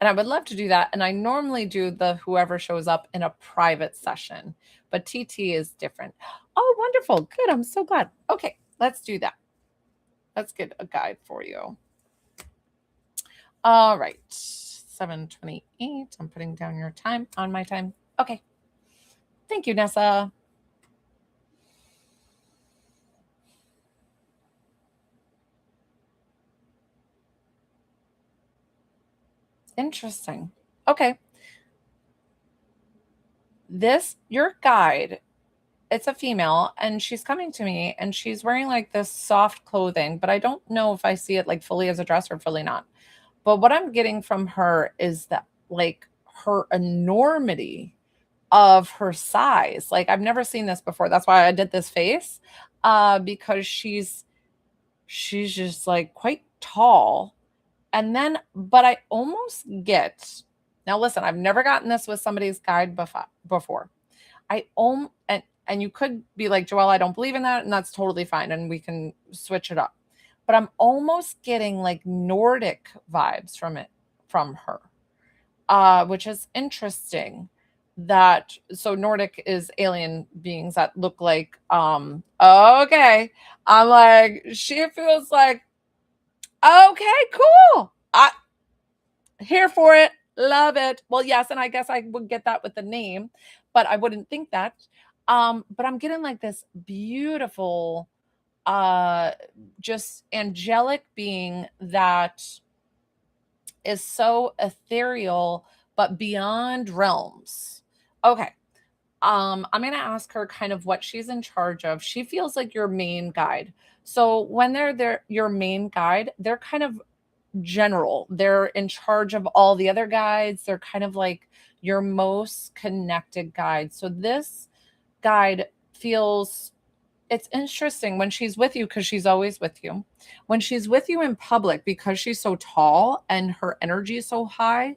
And I would love to do that. And I normally do the whoever shows up in a private session, but TT is different. Oh, wonderful. Good. I'm so glad. Okay, let's do that. Let's get a guide for you. All right. 7:28. I'm putting down your time on my time. Okay. Thank you, Nessa. Interesting. Okay. Your guide, it's a female and she's coming to me and she's wearing like this soft clothing, but I don't know if I see it like fully as a dress or fully not. But what I'm getting from her is that like her enormity of her size. Like I've never seen this before. That's why I did this face. Because she's just like quite tall. And then, but I almost get, now listen, I've never gotten this with somebody's guide before. And you could be like, Joelle, I don't believe in that, and that's totally fine, and we can switch it up. But I'm almost getting like Nordic vibes from her, which is interesting. That so Nordic is alien beings that look like okay. I'm like, she feels like okay, cool. I here for it. Love it. Well, yes, and I guess I would get that with the name, but I wouldn't think that. But I'm getting like this beautiful, uh, just angelic being that is so ethereal, but beyond realms. Okay. I'm gonna ask her kind of what she's in charge of. She feels like your main guide. So when they're there, your main guide, they're kind of general. They're in charge of all the other guides. They're kind of like your most connected guide. So this guide feels it's interesting when she's with you because she's always with you. When she's with you in public, because she's so tall and her energy is so high,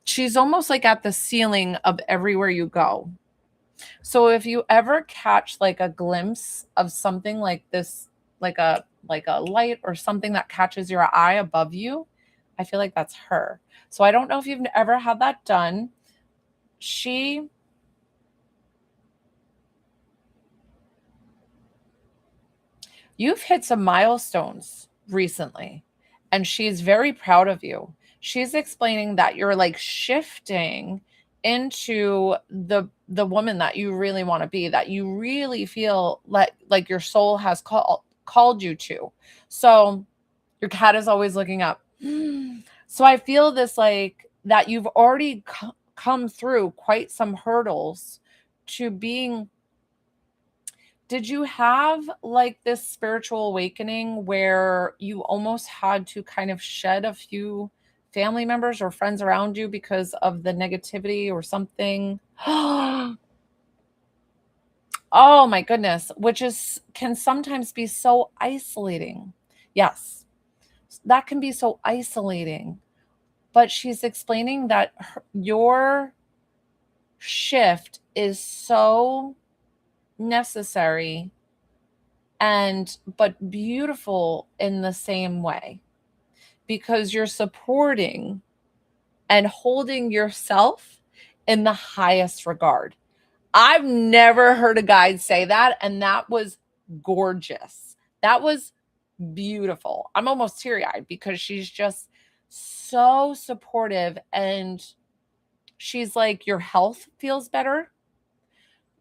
she's almost like at the ceiling of everywhere you go. So if you ever catch like a glimpse of something like this, like a light or something that catches your eye above you, I feel like that's her. So I don't know if you've ever had that done. She You've hit some milestones recently, and she's very proud of you. She's explaining that you're like shifting into the woman that you really want to be, that you really feel like your soul has called you to. So your cat is always looking up. So I feel this like that you've already come through quite some hurdles to being. Did you have like this spiritual awakening where you almost had to kind of shed a few family members or friends around you because of the negativity or something? Oh my goodness, which is can sometimes be so isolating. Yes, that can be so isolating but she's explaining that your shift is so necessary and but beautiful in the same way, because you're supporting and holding yourself in the highest regard. I've never heard a guide say that, and that was gorgeous. That was beautiful. I'm almost teary-eyed because she's just so supportive, and she's like, your health feels better,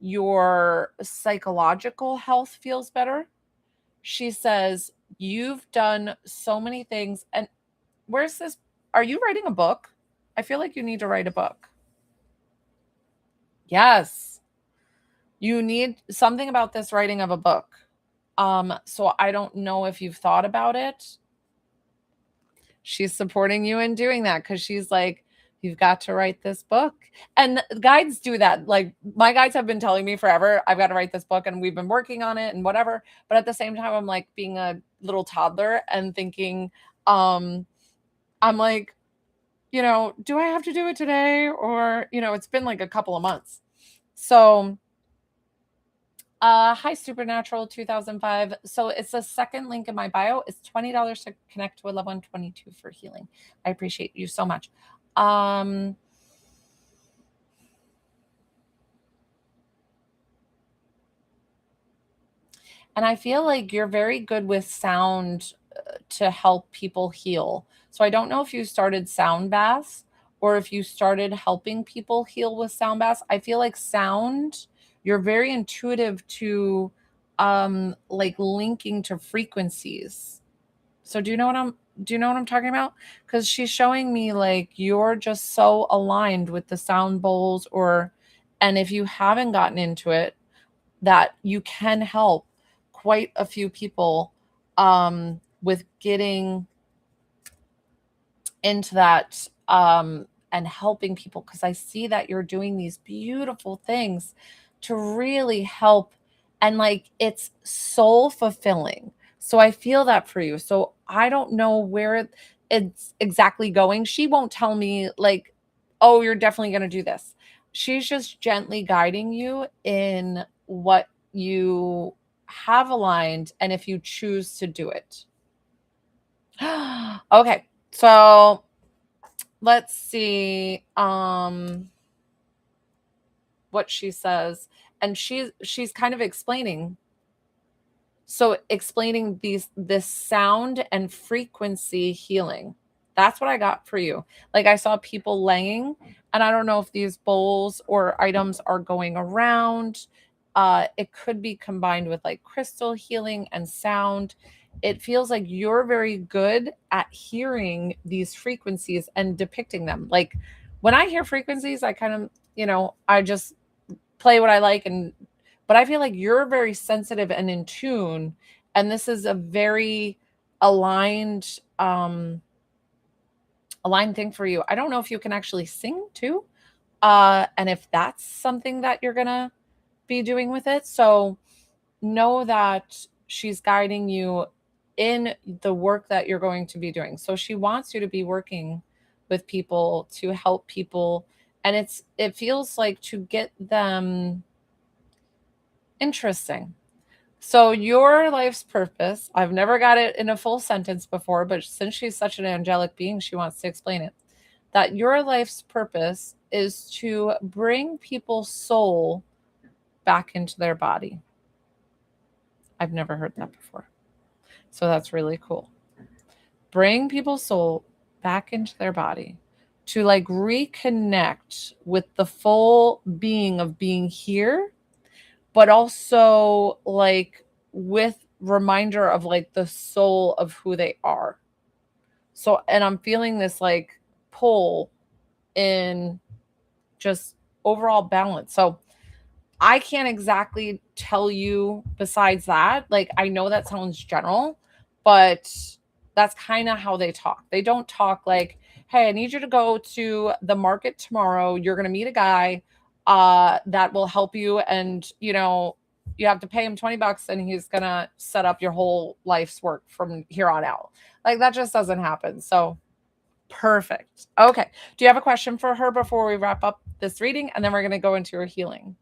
your psychological health feels better. She says, you've done so many things. And where's this? Are you writing a book? I feel like you need to write a book. Yes. You need something about this writing of a book. So I don't know if you've thought about it. She's supporting you in doing that because she's like, you've got to write this book. And guides do that. Like, my guides have been telling me forever, I've got to write this book, and we've been working on it and whatever. But at the same time, I'm like being a little toddler and thinking, I'm like, do I have to do it today? Or, it's been like a couple of months. So, hi, Supernatural 2005. So it's the second link in my bio. It's $20 to connect to a loved one, 22 for healing. I appreciate you so much. And I feel like you're very good with sound to help people heal. So I don't know if you started sound baths or if you started helping people heal with sound baths. I feel like sound, you're very intuitive to like linking to frequencies. So do you know what I'm talking about? Because she's showing me like you're just so aligned with the sound bowls, and if you haven't gotten into it, that you can help quite a few people with getting into that and helping people, because I see that you're doing these beautiful things to really help, and like it's soul fulfilling. So I feel that for you. So I don't know where it's exactly going. She won't tell me like, oh, you're definitely going to do this. She's just gently guiding you in what you have aligned and if you choose to do it. Okay. So let's see what she says. And she's kind of explaining this sound and frequency healing. That's what I got for you. Like, I saw people laying, and I don't know if these bowls or items are going around. It could be combined with like crystal healing and sound. It feels like you're very good at hearing these frequencies and depicting them. Like, when I hear frequencies, I kind of, I just play what I like, but I feel like you're very sensitive and in tune, and this is a very aligned aligned thing for you. I don't know if you can actually sing too, and if that's something that you're gonna be doing with it. So know that she's guiding you in the work that you're going to be doing. So she wants you to be working with people to help people, and it feels like to get them interesting. So your life's purpose, I've never got it in a full sentence before, but since she's such an angelic being, she wants to explain it. That your life's purpose is to bring people's soul back into their body. I've never heard that before. So that's really cool. Bring people's soul back into their body to like reconnect with the full being of being here, but also like with reminder of like the soul of who they are. So, and I'm feeling this like pull in just overall balance. So I can't exactly tell you besides that. Like, I know that sounds general, but that's kind of how they talk. They don't talk like, hey, I need you to go to the market tomorrow. You're going to meet a guy that will help you. And, you have to pay him $20 and he's going to set up your whole life's work from here on out. Like, that just doesn't happen. So Perfect. Okay. Do you have a question for her before we wrap up this reading? And then we're going to go into her healing.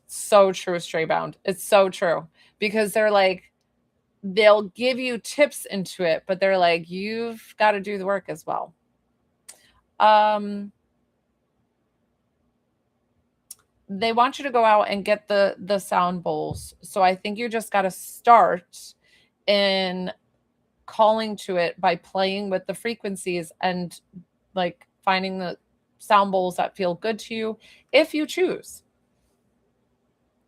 So true, Straybound. It's so true because they're like, they'll give you tips into it, but they're like, you've got to do the work as well. They want you to go out and get the sound bowls. So I think you just got to start in calling to it by playing with the frequencies and like finding the sound bowls that feel good to you if you choose.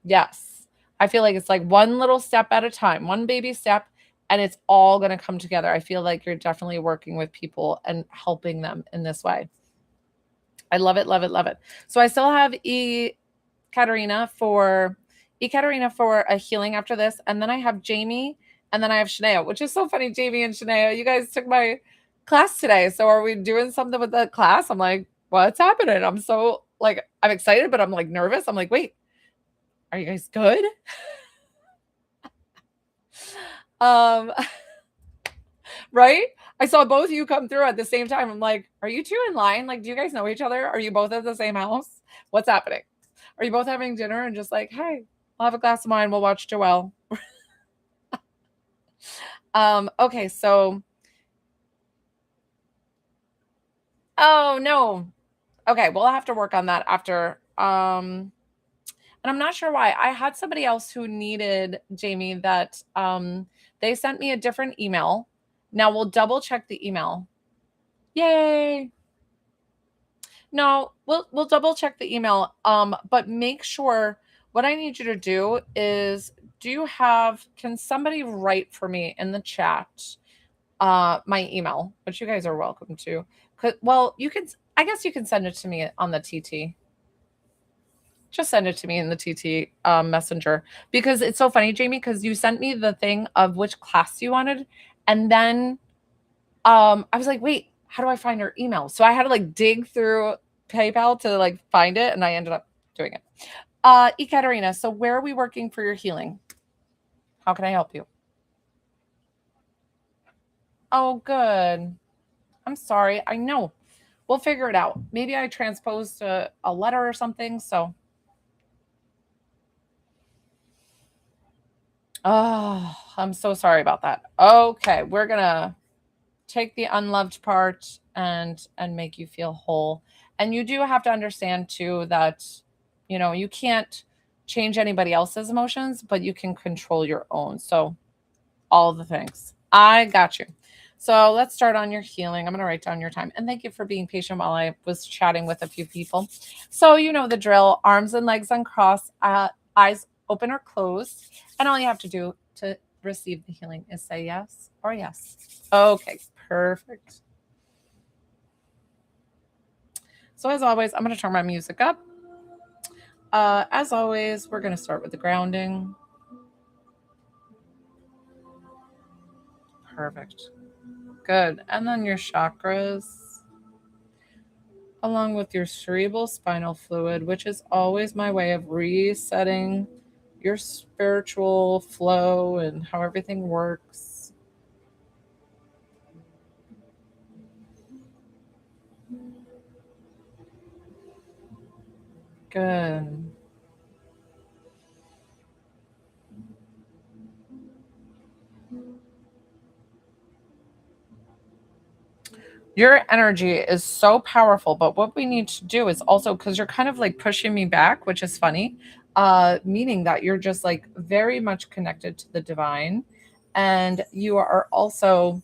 Yes. I feel like it's like one little step at a time, one baby step, and it's all going to come together. I feel like you're definitely working with people and helping them in this way. I love it, love it, love it. So I still have Katerina for a healing after this, and then I have Jamie, and then I have Shania, which is so funny. Jamie and Shania, you guys took my class today. So are we doing something with the class? I'm like, what's happening? I'm so like, I'm excited, but I'm like nervous. I'm like, wait, are you guys good? Right? I saw both of you come through at the same time. I'm like, are you two in line? Like, do you guys know each other? Are you both at the same house? What's happening? Are you both having dinner and just like, hey, I'll have a glass of wine. We'll watch Joelle. Okay, so oh no. Okay, we'll have to work on that after. And I'm not sure why. I had somebody else who needed Jamie that they sent me a different email. Now we'll double check the email. Yay. No, we'll double check the email. But make sure what I need you to do is can somebody write for me in the chat my email, which you guys are welcome to. Well, I guess you can send it to me on the TT. Just send it to me in the TT messenger because it's so funny, Jamie, because you sent me the thing of which class you wanted. And then I was like, wait, how do I find her email? So I had to like dig through PayPal to like find it. And I ended up doing it. Ekaterina, so where are we working for your healing? How can I help you? Oh, good. I'm sorry. I know. We'll figure it out. Maybe I transposed a letter or something. So oh, I'm so sorry about that. Okay, we're gonna take the unloved part and make you feel whole. And you do have to understand too that you can't change anybody else's emotions, but you can control your own. So all the things. I got you. So let's start on your healing. I'm going to write down your time. And thank you for being patient while I was chatting with a few people. So you know the drill. Arms and legs uncrossed, eyes open or closed. And all you have to do to receive the healing is say yes or yes. Okay, perfect. So as always, I'm going to turn my music up. As always, we're going to start with the grounding. Perfect. Good. And then your chakras, along with your cerebral spinal fluid, which is always my way of resetting your spiritual flow and how everything works. Good. Your energy is so powerful, but what we need to do is also, because you're kind of like pushing me back, which is funny, meaning that you're just like very much connected to the divine, and you are also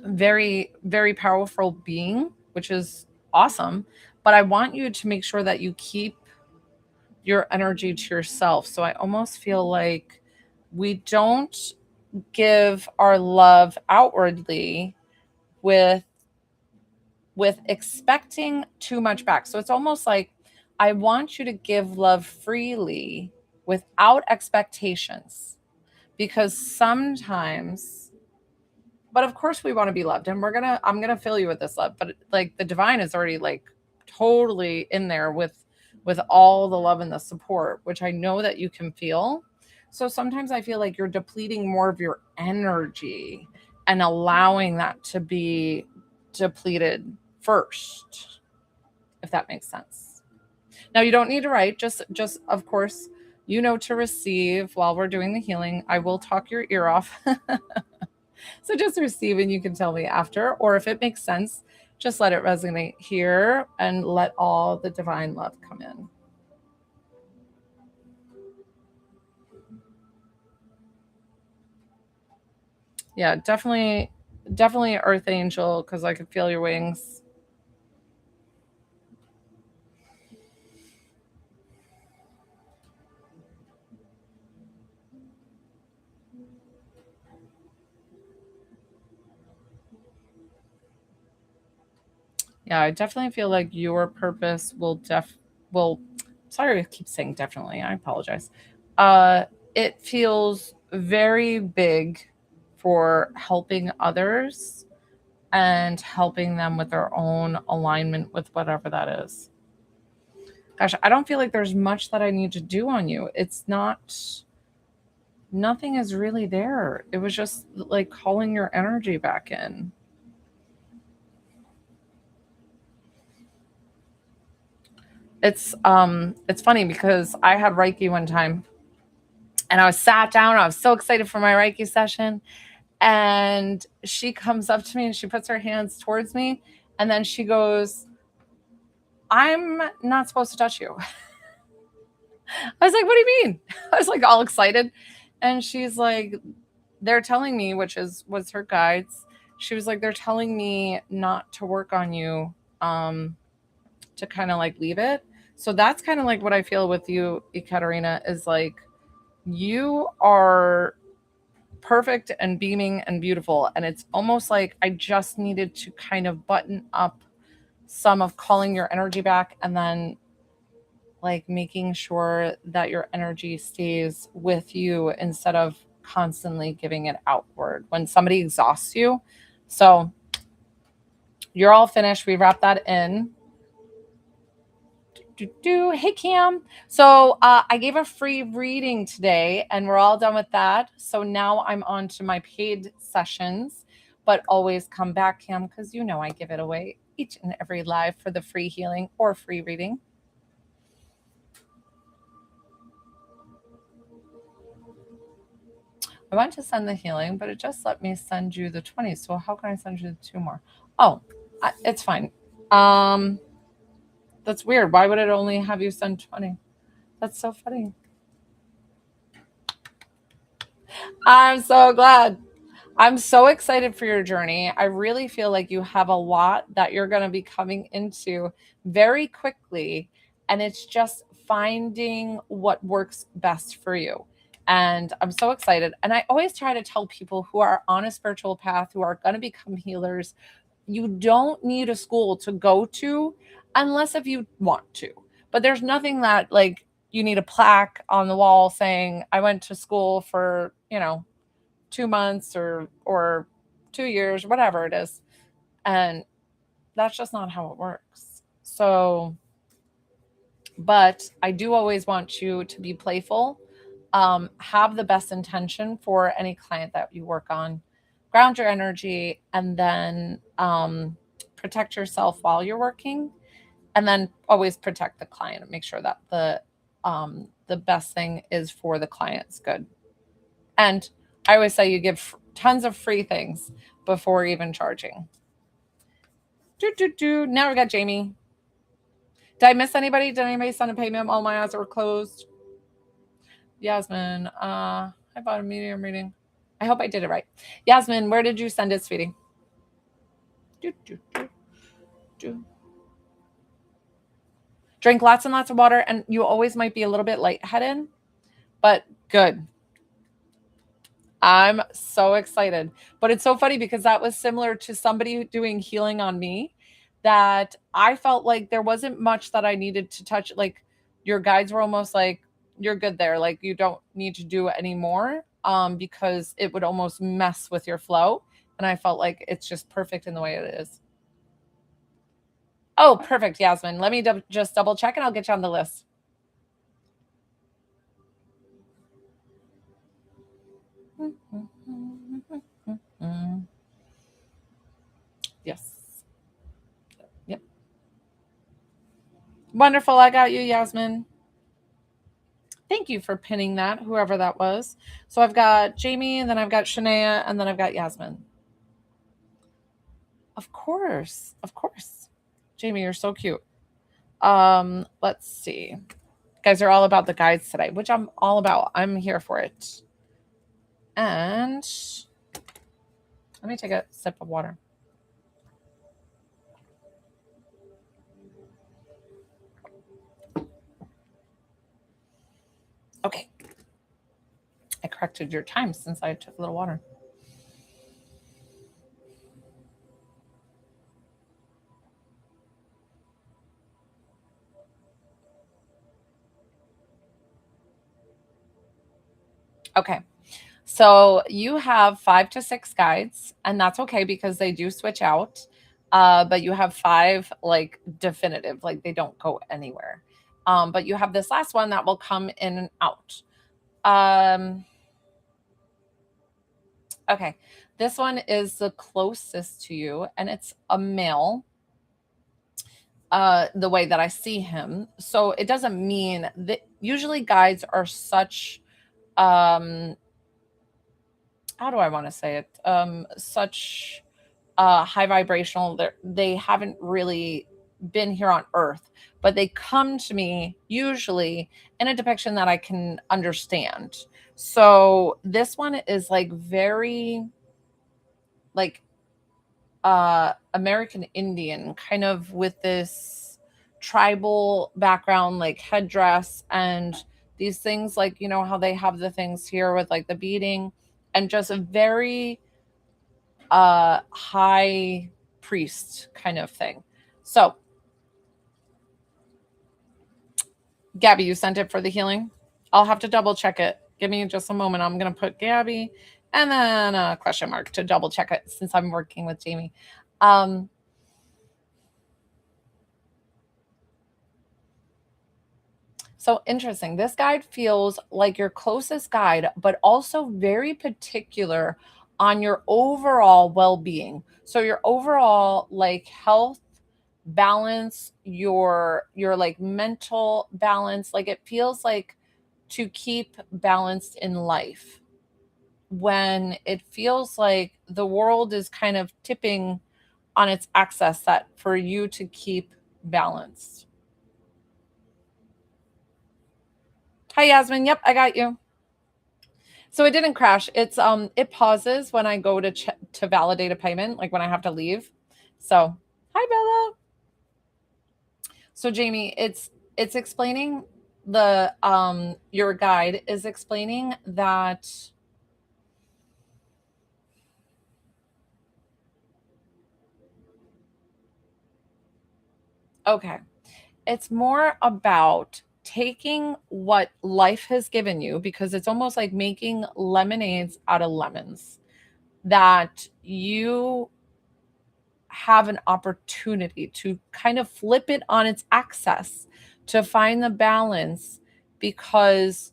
very, very powerful being, which is awesome. But I want you to make sure that you keep your energy to yourself. So I almost feel like we don't give our love outwardly with expecting too much back. So it's almost like I want you to give love freely without expectations, because sometimes, but of course we want to be loved, and I'm going to fill you with this love, but like the divine is already like totally in there with all the love and the support, which I know that you can feel. So sometimes I feel like you're depleting more of your energy and allowing that to be depleted first, if that makes sense. Now you don't need to write, just of course, to receive while we're doing the healing. I will talk your ear off. So just receive and you can tell me after, or if it makes sense, just let it resonate here and let all the divine love come in. Yeah, definitely Earth Angel, because I could feel your wings. Yeah, I definitely feel like your purpose will sorry I keep saying definitely. I apologize. Uh it feels very big for helping others and helping them with their own alignment with whatever that is. Gosh, I don't feel like there's much that I need to do on you. It's not nothing is really there. It was just like calling your energy back in. It's funny because I had Reiki one time and I was sat down. I was so excited for my Reiki session. And she comes up to me and she puts her hands towards me. And then she goes, I'm not supposed to touch you. I was like, what do you mean? I was like all excited. And she's like, they're telling me, which was her guides. She was like, they're telling me not to work on you, to kind of like leave it. So that's kind of like what I feel with you, Ekaterina, is like you are perfect and beaming and beautiful. And it's almost like I just needed to kind of button up some of calling your energy back and then like making sure that your energy stays with you instead of constantly giving it outward when somebody exhausts you. So you're all finished. We wrap that in. Hey, Cam. So I gave a free reading today and we're all done with that. So now I'm on to my paid sessions, but always come back, Cam, because I give it away each and every live for the free healing or free reading. I want to send the healing, but it just let me send you the 20. So how can I send you the 2 more? Oh, it's fine. That's weird. Why would it only have you send 20? That's so funny. I'm so glad. I'm so excited for your journey. I really feel like you have a lot that you're going to be coming into very quickly. And it's just finding what works best for you. And I'm so excited. And I always try to tell people who are on a spiritual path, who are going to become healers, you don't need a school to go to unless if you want to. But there's nothing that like you need a plaque on the wall saying, I went to school for, 2 months or 2 years, whatever it is. And that's just not how it works. So, but I do always want you to be playful, have the best intention for any client that you work on, ground your energy, and then protect yourself while you're working, and then always protect the client and make sure that the best thing is for the client's good. And I always say you give tons of free things before even charging. Now we got Jamie. Did I miss anybody? Did anybody send a payment? All my eyes were closed. Yasmin, I bought a medium reading. I hope I did it right. Yasmin, where did you send it, sweetie? Drink lots and lots of water, and you always might be a little bit lightheaded, but good. I'm so excited. But it's so funny because that was similar to somebody doing healing on me, that I felt like there wasn't much that I needed to touch. Like your guides were almost like, you're good there. Like you don't need to do it anymore, because it would almost mess with your flow. And I felt like it's just perfect in the way it is. Oh, perfect, Yasmin. Let me just double check and I'll get you on the list. Yes. Yep. Wonderful. I got you, Yasmin. Thank you for pinning that, whoever that was. So I've got Jamie, and then I've got Shania, and then I've got Yasmin. Of course. Of course. Jamie, you're so cute. Let's see. You guys are all about the guides today, which I'm all about. I'm here for it. And let me take a sip of water. Okay. I corrected your time since I took a little water. Okay. So you have 5 to 6 guides, and that's okay because they do switch out. But you have 5 like definitive, like they don't go anywhere. But you have this last one that will come in and out. Okay. This one is the closest to you, and it's a male. The way that I see him. So it doesn't mean that usually guides are such how do I want to say it? Such high vibrational. They haven't really been here on Earth, but they come to me usually in a depiction that I can understand. So this one is like very like American Indian, kind of with this tribal background, like headdress and these things, like you know how they have the things here with like the beading, and just a very high priest kind of thing. So, Gabby, you sent it for the healing. I'll have to double check it. Give me just a moment. I'm gonna put Gabby and then a question mark to double check it since I'm working with Jamie. So interesting. This guide feels like your closest guide, but also very particular on your overall well-being. So your overall like health balance, your like mental balance, like it feels like to keep balanced in life when it feels like the world is kind of tipping on its axis, that for you to keep balanced. Hi Yasmin, yep, I got you. So it didn't crash. It pauses when I go to validate a payment, like when I have to leave. So, hi Bella. So Jamie, it's explaining the your guide is explaining that okay. It's more about taking what life has given you, because it's almost like making lemonades out of lemons, that you have an opportunity to kind of flip it on its axis to find the balance, because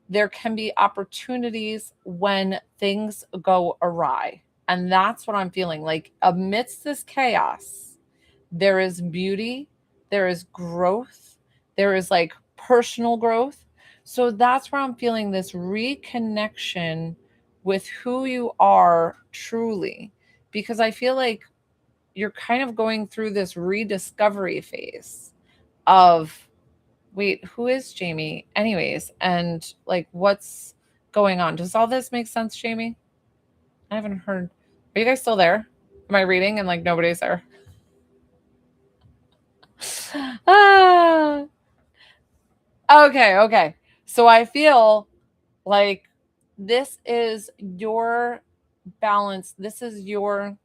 there can be opportunities when things go awry. And that's what I'm feeling like amidst this chaos. There is beauty, there is growth, there is like personal growth. So that's where I'm feeling this reconnection with who you are truly, because I feel like you're kind of going through this rediscovery phase of wait, who is Jamie anyways, and like what's going on. Does all this make sense, Jamie? I haven't heard. Are you guys still there? Am I reading and like nobody's there? Ah, okay, okay. So I feel like this is your balance. This is your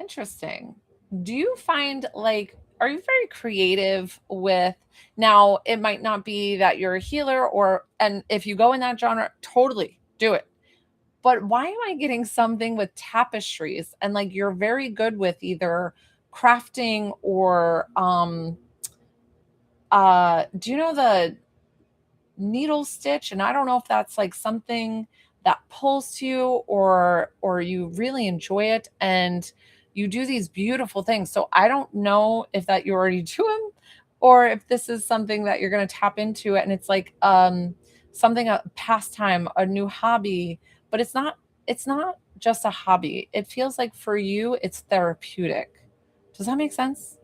interesting. Do you find like, are you very creative with, now it might not be that you're a healer, or and if you go in that genre, totally do it. But why am I getting something with tapestries, and like you're very good with either crafting or do you know needle stitch, and I don't know if that's like something that pulls to you, or you really enjoy it and you do these beautiful things. So I don't know if that you already do them, or if this is something that you're going to tap into, and it's like something, a pastime, a new hobby. But it's not just a hobby. It feels like for you it's therapeutic. Does that make sense?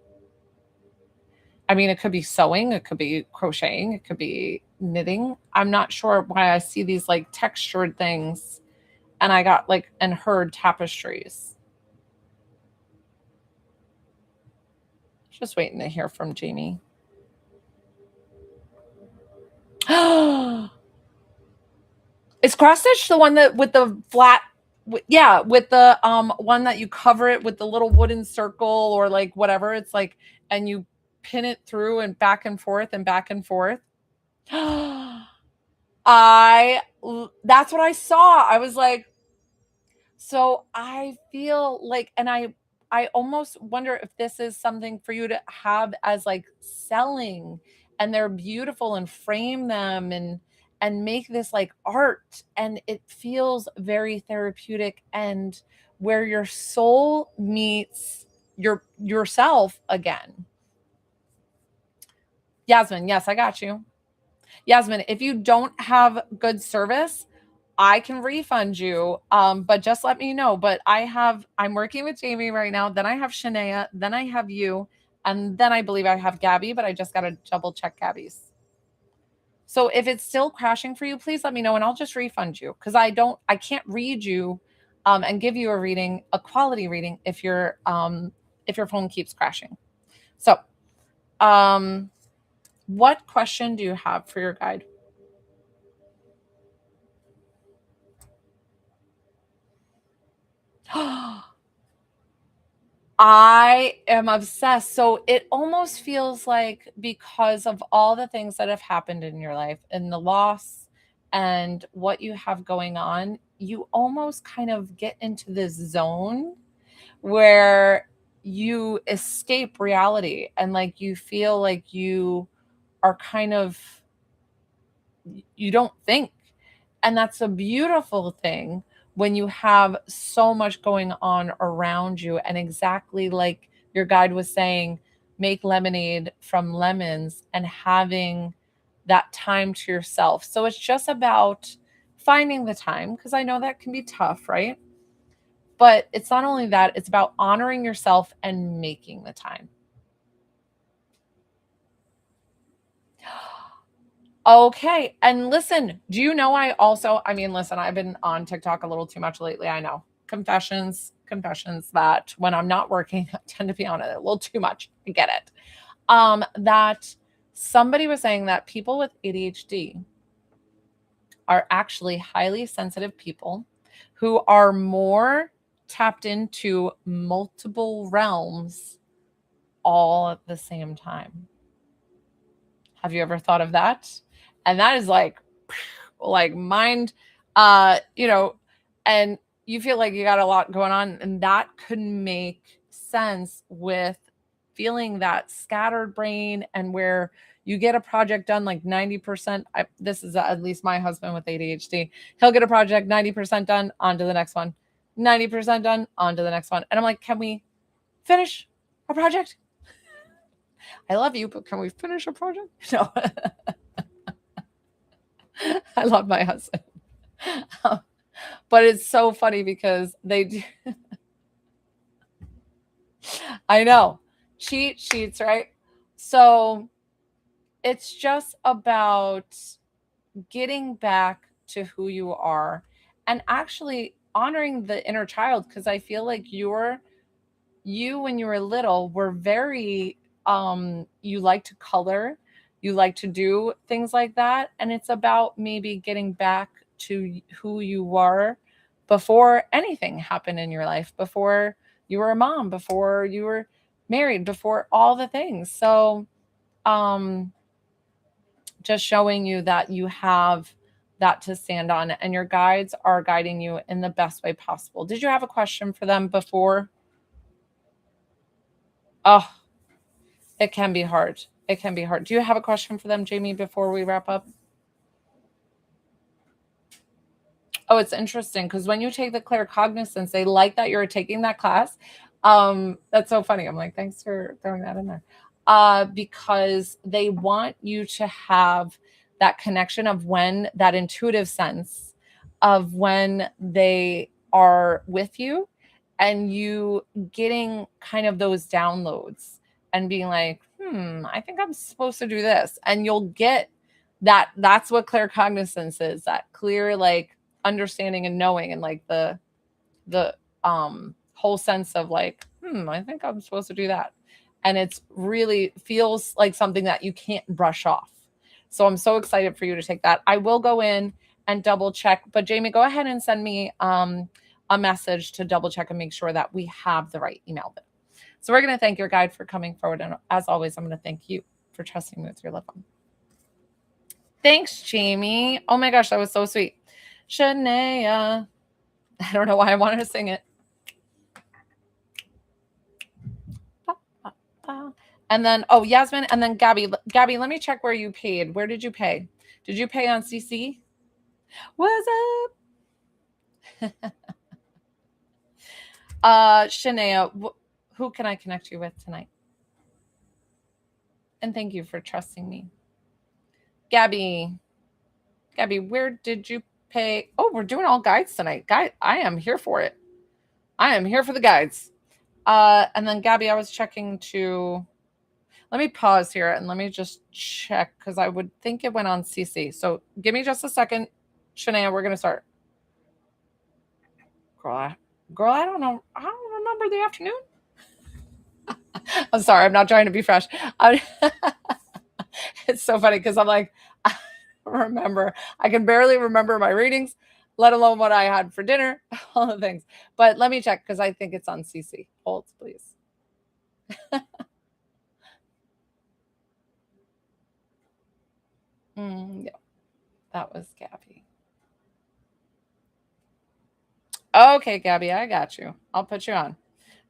I mean, it could be sewing, it could be crocheting, it could be knitting. I'm not sure why I see these like textured things, and I got like and heard tapestries. Just waiting to hear from Jamie. Is cross stitch the one that with the flat? Yeah, with the one that you cover it with the little wooden circle or like whatever. It's like, and you pin it through and back and forth and back and forth. I That's what I saw. I was like, so I feel like, and I almost wonder if this is something for you to have as like selling, and they're beautiful, and frame them and make this like art, and it feels very therapeutic, and where your soul meets yourself again. Yasmin, yes, I got you. Yasmin, if you don't have good service, I can refund you. But just let me know. But I'm working with Jamie right now. Then I have Shania. Then I have you. And then I believe I have Gabby, but I just got to double check Gabby's. So if it's still crashing for you, please let me know and I'll just refund you. Because I can't read you and give you a reading, a quality reading, if your phone keeps crashing. So what question do you have for your guide? I am obsessed. So it almost feels like, because of all the things that have happened in your life and the loss and what you have going on, you almost kind of get into this zone where you escape reality, and like you feel like you are kind of, you don't think. And that's a beautiful thing when you have so much going on around you. And exactly like your guide was saying, make lemonade from lemons and having that time to yourself. So it's just about finding the time, because I know that can be tough, right? But it's not only that, it's about honoring yourself and making the time. Okay. And listen, do you know I mean, listen, I've been on TikTok a little too much lately. I know. Confessions that when I'm not working, I tend to be on it a little too much. I get it. That somebody was saying that people with ADHD are actually highly sensitive people who are more tapped into multiple realms all at the same time. Have you ever thought of that? And that is like mind, you know, and you feel like you got a lot going on, and that could make sense with feeling that scattered brain, and where you get a project done like 90%. This is at least my husband with ADHD. He'll get a project 90% done, on to the next one. 90% done, on to the next one. And I'm like, can we finish a project? I love you, but can we finish a project? No. I love my husband. But it's so funny because they do. I know. Cheat sheets, right? So it's just about getting back to who you are, and actually honoring the inner child, because I feel like you when you were little were very, you like to color, you like to do things like that, and it's about maybe getting back to who you were before anything happened in your life, before you were a mom, before you were married, before all the things. So um just showing you that you have that to stand on, and your guides are guiding you in the best way possible. Did you have a question for them before? Oh, it can be hard. It can be hard. Do you have a question for them, Jamie, before we wrap up? Oh, it's interesting because when you take the claircognizance, they like that you're taking that class. That's so funny. I'm like, thanks for throwing that in there. Because they want you to have that connection of when that intuitive sense of when they are with you and you getting kind of those downloads and being like, I think I'm supposed to do this. And you'll get that. That's what claircognizance is, that clear, like, understanding and knowing, and like the whole sense of like, I think I'm supposed to do that. And it's really feels like something that you can't brush off. So I'm so excited for you to take that. I will go in and double check, but Jamie, go ahead and send me a message to double check and make sure that we have the right email. So we're going to thank your guide for coming forward. And as always, I'm going to thank you for trusting me with your loved one. Thanks, Jamie. Oh my gosh, that was so sweet. Shania. I don't know why I wanted to sing it. And then, Yasmin, and then Gabby. Gabby, let me check where you paid. Where did you pay? Did you pay on CC? What's up? Shania, who can I connect you with tonight? And thank you for trusting me. Gabby, where did you pay? Oh, we're doing all guides tonight. I am here for it. I am here for the guides. And then Gabby, I was checking to, let me pause here and let me just check because I would think it went on CC. So give me just a second. Shania, we're going to start. Girl, I don't know. I don't remember the afternoon. I'm sorry. I'm not trying to be fresh. It's so funny because I'm like, I remember. I can barely remember my readings, let alone what I had for dinner, all the things. But let me check because I think it's on CC. Hold, please. Yeah, that was Gabby. Okay, Gabby, I got you. I'll put you on.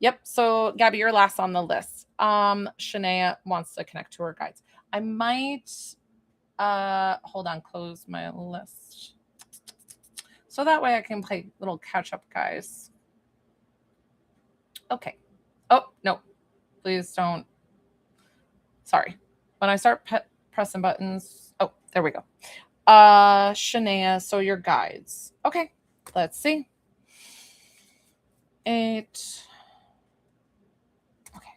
Yep. So, Gabby, you're last on the list. Shania wants to connect to her guides. I might hold on, close my list. So that way I can play little catch up, guys. Okay. Oh, no. Please don't. Sorry. When I start pressing buttons. Oh, there we go. Shania, so your guides. Okay. Let's see. 8. Okay.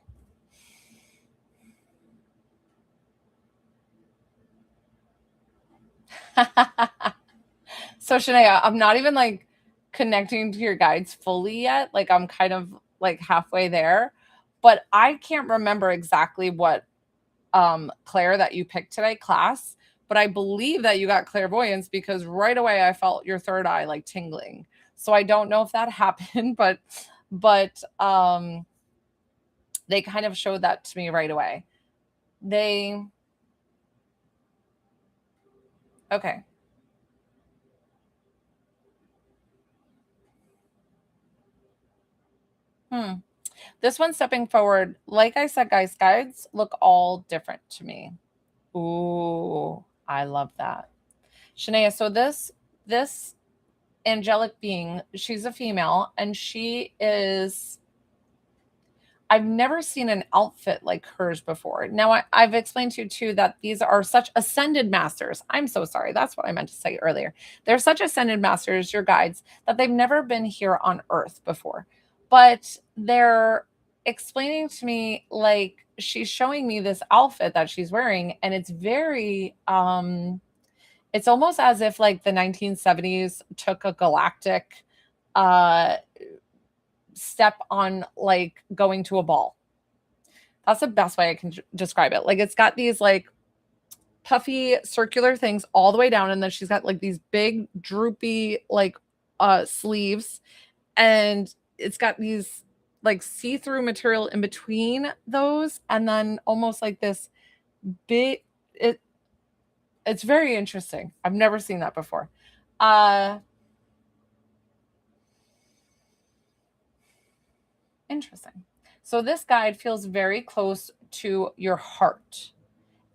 So Shania, I'm not even like connecting to your guides fully yet. Like I'm kind of like halfway there, but I can't remember exactly what Claire that you picked today class, but I believe that you got clairvoyance because right away I felt your third eye like tingling. So I don't know if that happened, but they kind of showed that to me right away. Okay. This one stepping forward, like I said, guys, guides look all different to me. Ooh, I love that. Shania, so this angelic being, she's a female and she is, I've never seen an outfit like hers before. Now, I've explained to you too that these are such ascended masters. I'm so sorry. That's what I meant to say earlier. They're such ascended masters, your guides, that they've never been here on Earth before. But they're explaining to me, like, she's showing me this outfit that she's wearing, and it's very, it's almost as if like the 1970s took a galactic uh step on like going to a ball. That's the best way I can describe it. Like it's got these like puffy circular things all the way down, and then she's got like these big droopy like sleeves, and it's got these like see-through material in between those, and then almost like this big it's very interesting. I've never seen that before. Interesting. So this guide feels very close to your heart.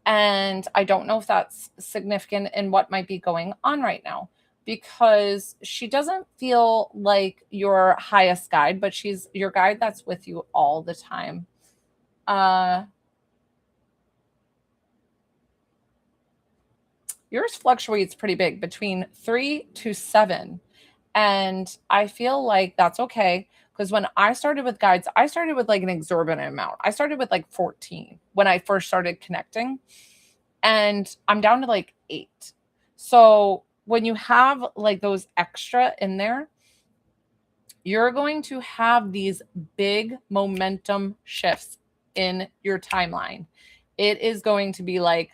And I don't know if that's significant in what might be going on right now. because she doesn't feel like your highest guide, but she's your guide that's with you all the time. Uh, Yours fluctuates pretty big between 3 to 7. And I feel like that's okay. Because when I started with guides, I started with like an exorbitant amount. I started with like 14 when I first started connecting, and I'm down to like 8. So when you have like those extra in there, you're going to have these big momentum shifts in your timeline. It is going to be like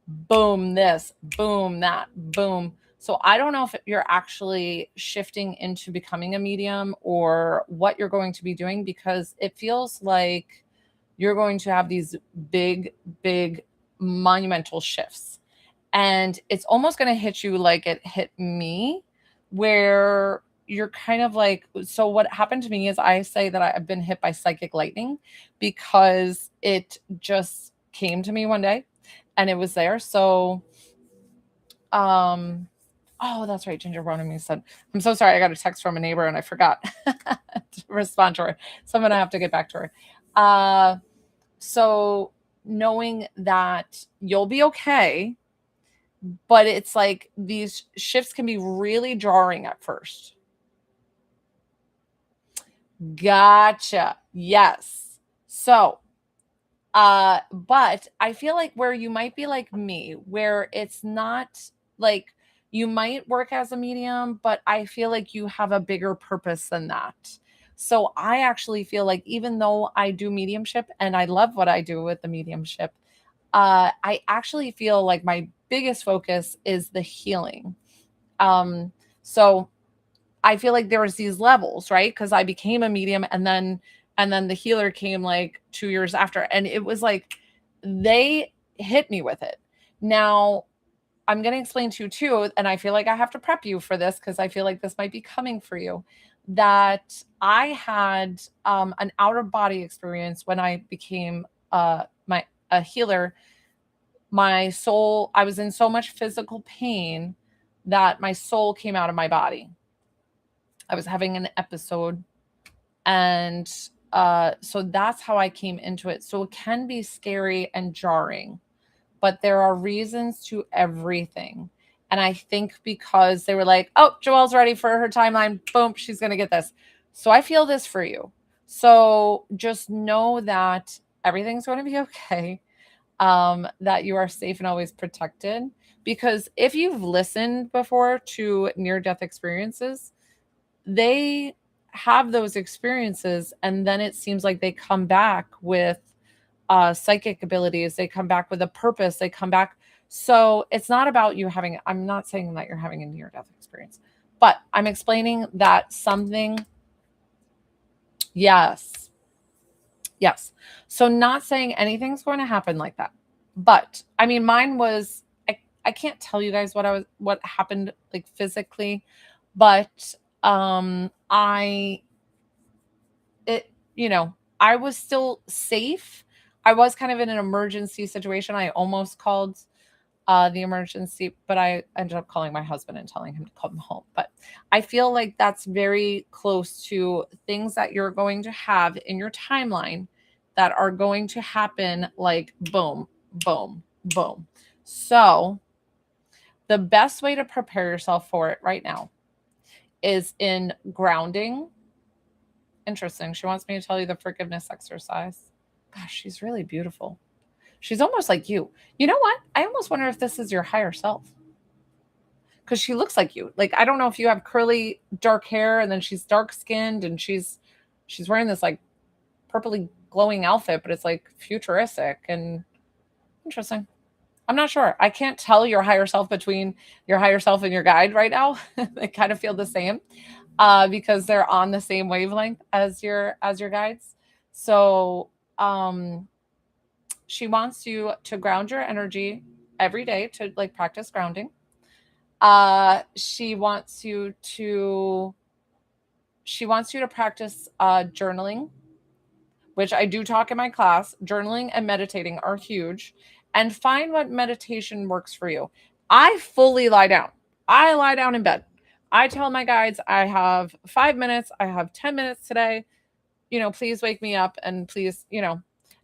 boom, this, boom, that, boom. So I don't know if you're actually shifting into becoming a medium or what you're going to be doing, because it feels like you're going to have these big, big monumental shifts. And it's almost going to hit you like it hit me, where you're kind of like, so what happened to me is I say that I've been hit by psychic lightning, because it just came to me one day and it was there. So, oh, that's right. Ginger wrote me said, I'm so sorry. I got a text from a neighbor and I forgot to respond to her. So I'm going to have to get back to her. So knowing that you'll be okay, but it's like these shifts can be really jarring at first. Gotcha. Yes. So, but I feel like where you might be like me, where it's not like you might work as a medium, but I feel like you have a bigger purpose than that. So I actually feel like even though I do mediumship and I love what I do with the mediumship, I actually feel like my biggest focus is the healing. So I feel like there was these levels, right? Because I became a medium, and then the healer came like 2 years after, and it was like they hit me with it. Now I'm going to explain to you too, and I feel like I have to prep you for this because I feel like this might be coming for you. That I had an out of body experience when I became my a healer. My soul, I was in so much physical pain that my soul came out of my body. I was having an episode, and so that's how I came into it. So it can be scary and jarring, but there are reasons to everything. And I think because they were like, oh, Joelle's ready for her timeline, boom, she's going to get this. So I feel this for you. So just know that everything's going to be okay, that you are safe and always protected. Because if you've listened before to near death experiences, they have those experiences, and then it seems like they come back with psychic abilities, they come back with a purpose, they come back. So it's not about you having, I'm not saying that you're having a near death experience, but I'm explaining that something. Yes. Yes. So not saying anything's going to happen like that, but I mean mine was, I can't tell you guys what happened like physically, but I it you know, I was still safe. I was kind of in an emergency situation. I almost called the emergency, but I ended up calling my husband and telling him to come home. But I feel like that's very close to things that you're going to have in your timeline that are going to happen like boom, boom, boom. So the best way to prepare yourself for it right now is in grounding. Interesting. She wants me to tell you the forgiveness exercise. Gosh, she's really beautiful. She's almost like you. You know what? I almost wonder if this is your higher self, because she looks like you. Like I don't know if you have curly dark hair and then she's dark skinned and she's wearing this like purpley glowing outfit, but it's like futuristic and interesting. I'm not sure. I can't tell your higher self between your higher self and your guide right now. They kind of feel the same, because they're on the same wavelength as your guides. So she wants you to ground your energy every day, to like practice grounding. She wants you to practice journaling, which I do talk in my class. Journaling and meditating are huge, and find what meditation works for you. I fully lie down. I lie down in bed. I tell my guides I have 5 minutes, I have 10 minutes today. Please wake me up and please, and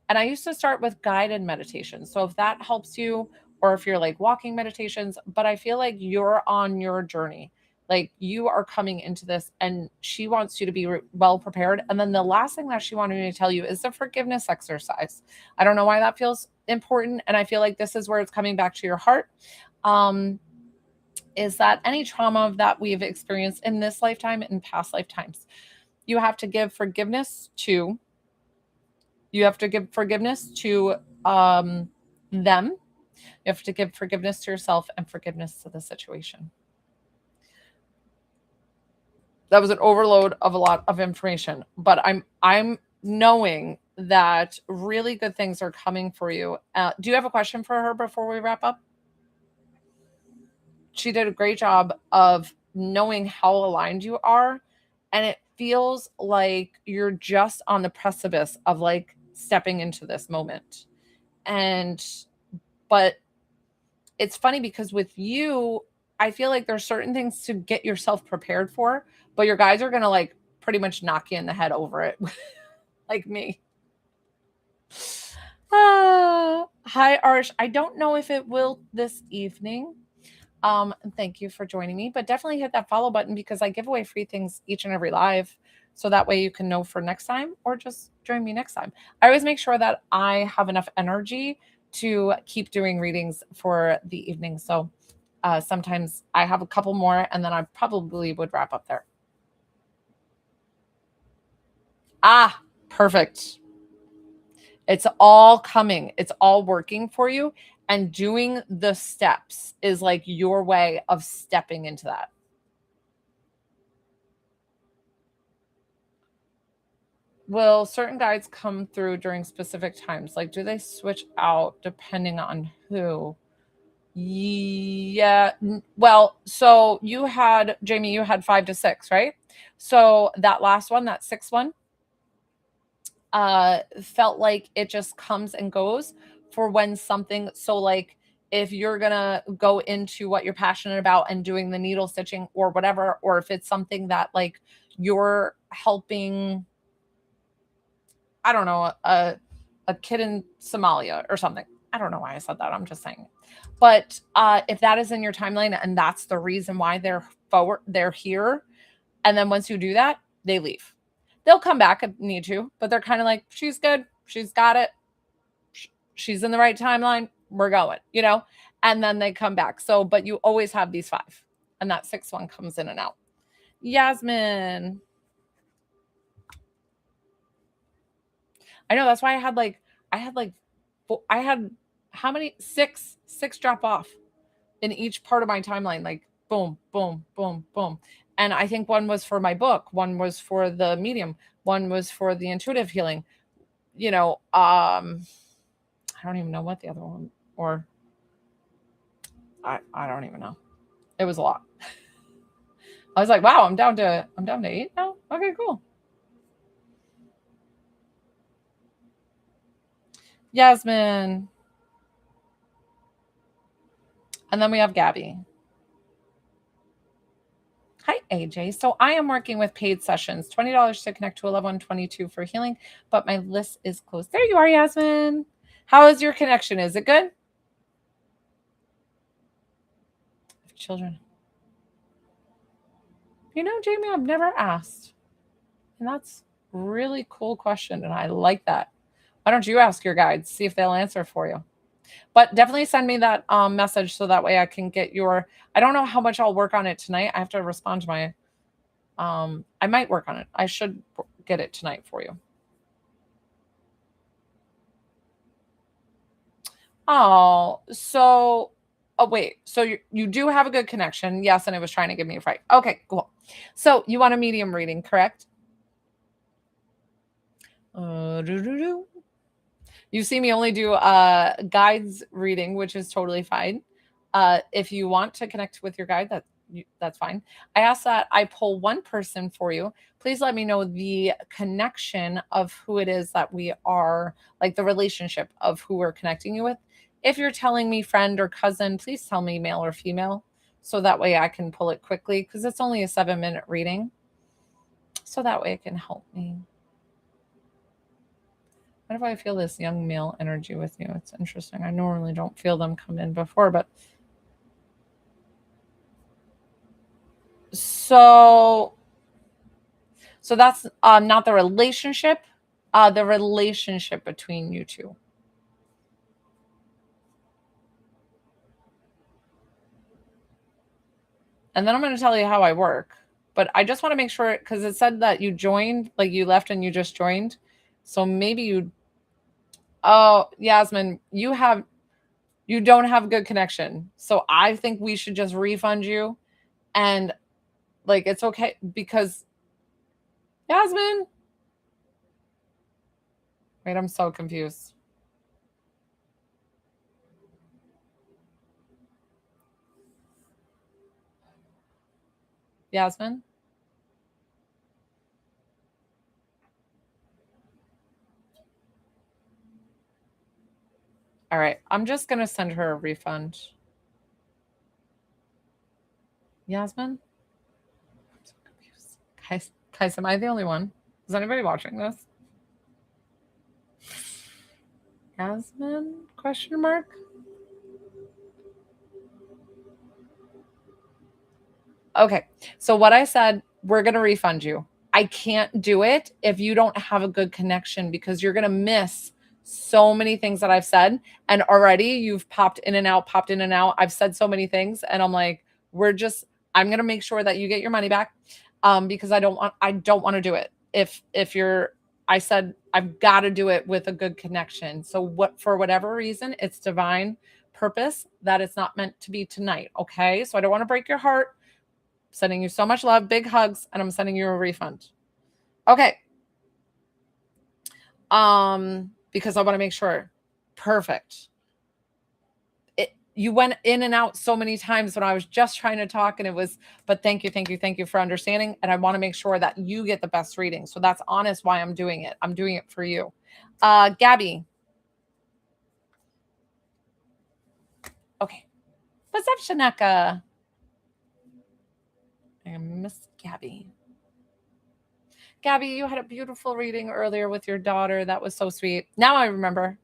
I used to start with guided meditation. So if that helps you, or if you're like walking meditations, but I feel like you're on your journey. Like you are coming into this and she wants you to be well prepared. And then the last thing that she wanted me to tell you is the forgiveness exercise. I don't know why that feels important. And I feel like this is where it's coming back to your heart. Um, is that any trauma that we've experienced in this lifetime and past lifetimes, you have to give forgiveness to them. You have to give forgiveness to yourself and forgiveness to the situation. That was an overload of a lot of information, but I'm knowing that really good things are coming for you. Do you have a question for her before we wrap up? She did a great job of knowing how aligned you are, and it feels like you're just on the precipice of like stepping into this moment. But it's funny because with you, I feel like there's certain things to get yourself prepared for, but your guys are going to like pretty much knock you in the head over it. Like me. Hi, Arsh. I don't know if it will this evening. Thank you for joining me, but definitely hit that follow button because I give away free things each and every live. So that way you can know for next time or just join me next time. I always make sure that I have enough energy to keep doing readings for the evening. So sometimes I have a couple more and then I probably would wrap up there. Perfect. It's all coming. It's all working for you. And doing the steps is like your way of stepping into that. Will certain guides come through during specific times? Like, do they switch out depending on who? Yeah. Well, so Jamie, you had 5 to 6, right? So that last one, that 6th one, felt like it just comes and goes for when something. So like if you're gonna go into what you're passionate about and doing the needle stitching or whatever, or if it's something that like you're helping, I don't know, a kid in Somalia or something. I don't know why I said that. I'm just saying. But if that is in your timeline and that's the reason why they're here, and then once you do that, they leave. They'll come back if need to, but they're kind of like, she's good, she's got it, she's in the right timeline, we're going, and then they come back. So, but you always have these 5, and that 6th one comes in and out. Yasmin. I know, that's why I had how many? 6 drop off in each part of my timeline, like boom, boom, boom, boom. And I think one was for my book, one was for the medium, one was for the intuitive healing. I don't even know what the other one, or I don't even know. It was a lot. I was like, wow, I'm down to 8 now. Okay, cool. Yasmin. And then we have Gabby. Hi, AJ. So I am working with paid sessions, $20 to connect to a loved one, 22 for healing, but my list is closed. There you are, Yasmin. How is your connection? Is it good? Children. Jamie, I've never asked. And that's really cool question. And I like that. Why don't you ask your guides, see if they'll answer for you? But definitely send me that message so that way I can get I don't know how much I'll work on it tonight. I have to respond to my, I might work on it. I should get it tonight for you. Wait. So you do have a good connection. Yes. And it was trying to give me a fright. Okay, cool. So you want a medium reading, correct? You see me only do guides reading, which is totally fine. If you want to connect with your guide, that's fine. I ask that I pull one person for you. Please let me know the connection of who it is that we are, like the relationship of who we're connecting you with. If you're telling me friend or cousin, please tell me male or female. so that way I can pull it quickly because it's only a 7-minute reading. So that way it can help me. What if I feel this young male energy with you? It's interesting. I normally don't feel them come in before, but so that's not the relationship, the relationship between you two. And then I'm going to tell you how I work. But I just want to make sure, because it said that you joined, like you left and you just joined. So maybe you, oh, Yasmin, you don't have good connection. So I think we should just refund you. And like, it's okay because Yasmin, wait, I'm so confused. Yasmin? All right. I'm just going to send her a refund. Yasmin? I'm so confused. Guys, am I the only one? Is anybody watching this? Yasmin? Question mark? Okay. So what I said, we're going to refund you. I can't do it if you don't have a good connection because you're going to miss so many things that I've said. And already you've popped in and out, popped in and out. I've said so many things. And I'm like, I'm going to make sure that you get your money back. Because I don't want to do it. I said, I've got to do it with a good connection. So for whatever reason, it's divine purpose that it's not meant to be tonight. Okay. So I don't want to break your heart. Sending you so much love, big hugs, and I'm sending you a refund. Okay. Because I want to make sure. Perfect. You went in and out so many times when I was just trying to talk but thank you for understanding. And I want to make sure that you get the best reading. So that's honest why I'm doing it. I'm doing it for you. Gabby. Okay. What's up, Shaneka? I miss Gabby. Gabby, you had a beautiful reading earlier with your daughter. That was so sweet. Now I remember.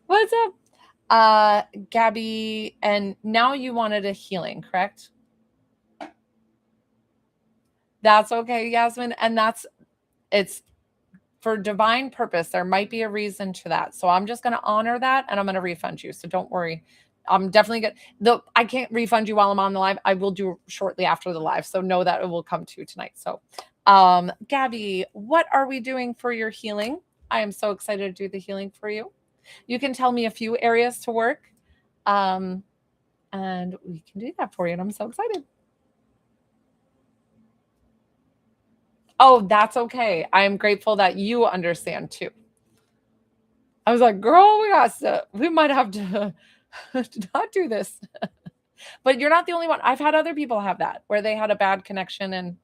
What's up, Gabby? And now you wanted a healing, correct? That's okay, Yasmin. And it's for divine purpose. There might be a reason to that. So I'm just going to honor that and I'm going to refund you. So don't worry. I'm definitely good. I can't refund you while I'm on the live. I will do shortly after the live. So know that it will come to you tonight. So, Gabby, what are we doing for your healing? I am so excited to do the healing for you. You can tell me a few areas to work. And we can do that for you. And I'm so excited. Oh, that's okay. I am grateful that you understand too. I was like, girl, we might have to not do this. But you're not the only one. I've had other people have that where they had a bad connection. And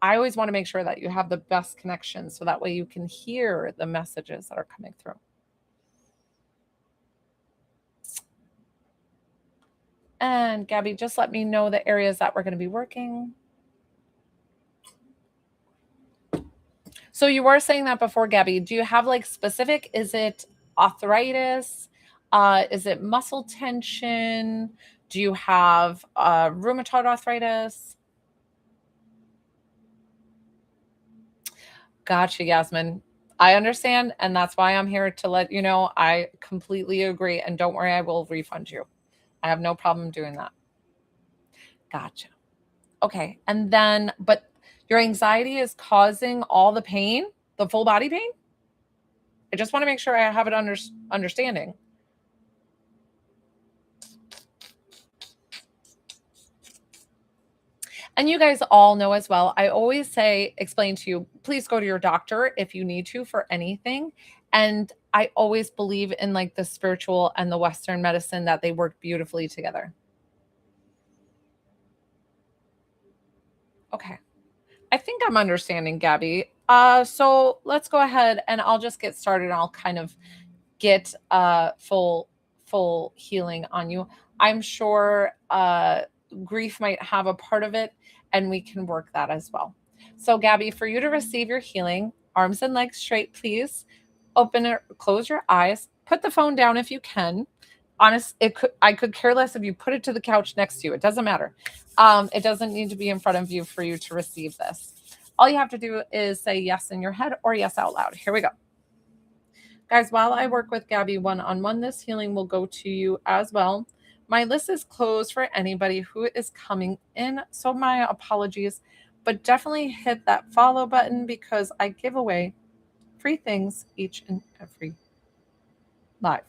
I always want to make sure that you have the best connection so that way you can hear the messages that are coming through. And Gabby, just let me know the areas that we're going to be working. So you were saying that before, Gabby. Do you have like specific? Is it arthritis? Is it muscle tension? Do you have rheumatoid arthritis? Gotcha, Yasmin. I understand. And that's why I'm here to let you know I completely agree. And don't worry, I will refund you. I have no problem doing that. Gotcha. Okay. And then, but your anxiety is causing all the pain, the full body pain? I just want to make sure I have it understanding. And you guys all know as well, I always explain to you, please go to your doctor if you need to for anything. And I always believe in like the spiritual and the Western medicine that they work beautifully together. Okay. I think I'm understanding, Gabby. So let's go ahead and I'll just get started. I'll kind of get full full healing on you. I'm sure grief might have a part of it, and we can work that as well. So, Gabby, for you to receive your healing, arms and legs straight, please. Open or close your eyes. Put the phone down if you can. I could care less if you put it to the couch next to you. It doesn't matter. It doesn't need to be in front of you for you to receive this. All you have to do is say yes in your head or yes out loud. Here we go. Guys, while I work with Gabby one-on-one, this healing will go to you as well. My list is closed for anybody who is coming in, so my apologies, but definitely hit that follow button because I give away free things each and every live.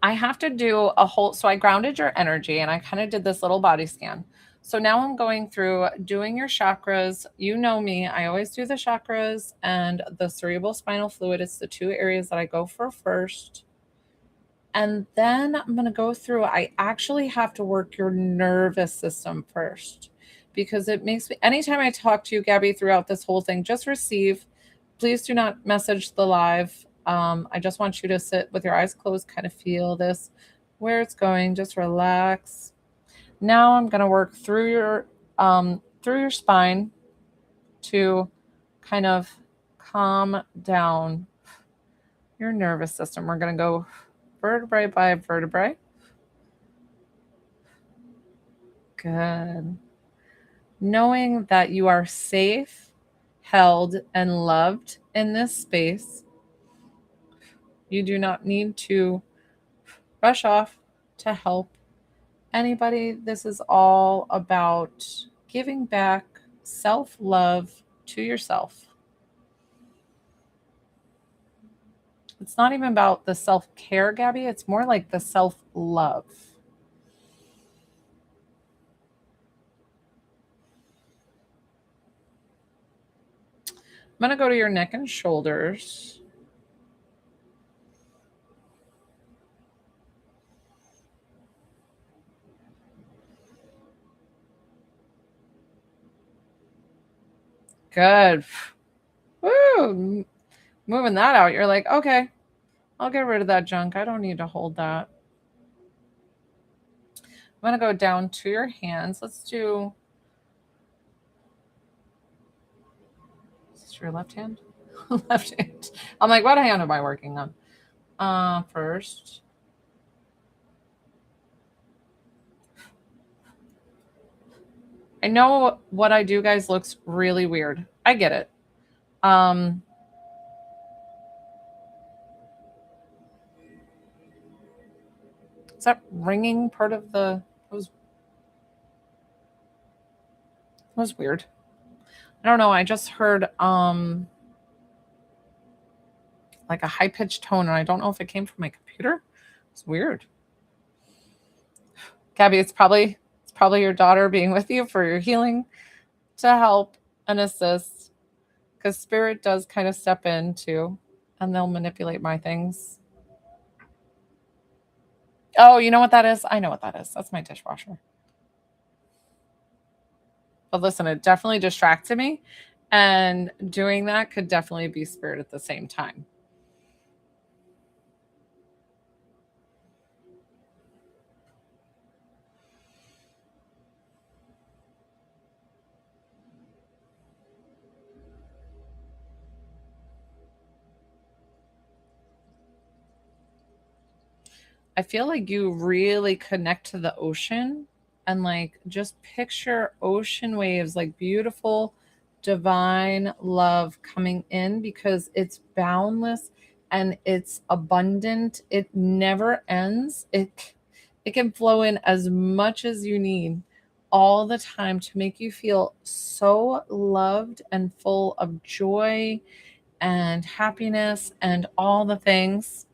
I have to do a whole, so I grounded your energy and I kind of did this little body scan. So now I'm going through doing your chakras. You know me, I always do the chakras and the cerebral spinal fluid. It's the two areas that I go for first. And then I'm going to go through, I actually have to work your nervous system first because it makes me, anytime I talk to you, Gabby, throughout this whole thing, just receive. Please do not message the live. I just want you to sit with your eyes closed, kind of feel this, where it's going, just relax. Now I'm going to work through your spine to kind of calm down your nervous system. We're going to go vertebrae by vertebrae. Good. Knowing that you are safe, held, and loved in this space, you do not need to rush off to help anybody. This is all about giving back self-love to yourself. It's not even about the self-care, Gabby. It's more like the self-love. I'm going to go to your neck and shoulders. Good. Woo! Moving that out, you're like, okay, I'll get rid of that junk. I don't need to hold that. I'm going to go down to your hands. Let's do, is this your left hand? Left hand. I'm like, what hand am I working on? First. I know what I do, guys, looks really weird. I get it. Is that ringing part of the, was weird. I don't know. I just heard like a high pitched tone, and I don't know if it came from my computer. It's weird. Gabby, it's probably your daughter being with you for your healing to help and assist, because spirit does kind of step in too, and they'll manipulate my things. Oh, you know what that is? I know what that is. That's my dishwasher. But listen, it definitely distracted me, and doing that could definitely be spirit at the same time. I feel like you really connect to the ocean and like just picture ocean waves, like beautiful divine love coming in because it's boundless and it's abundant. It never ends. It can flow in as much as you need all the time to make you feel so loved and full of joy and happiness and all the things,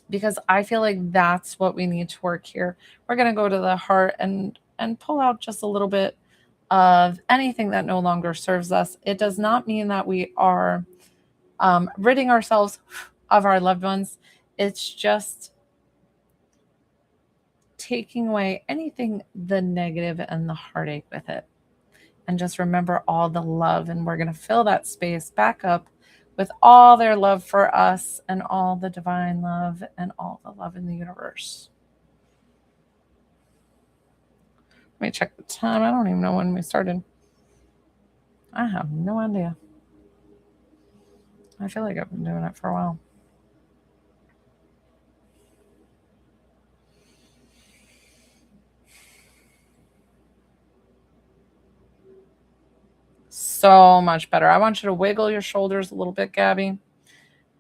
because I feel like that's what we need to work here. We're going to go to the heart and pull out just a little bit of anything that no longer serves us. It does not mean that we are ridding ourselves of our loved ones. It's just taking away anything, the negative and the heartache with it. And just remember all the love. And we're going to fill that space back up with all their love for us and all the divine love and all the love in the universe. Let me check the time. I don't even know when we started. I have no idea. I feel like I've been doing it for a while. So much better. I want you to wiggle your shoulders a little bit, Gabby,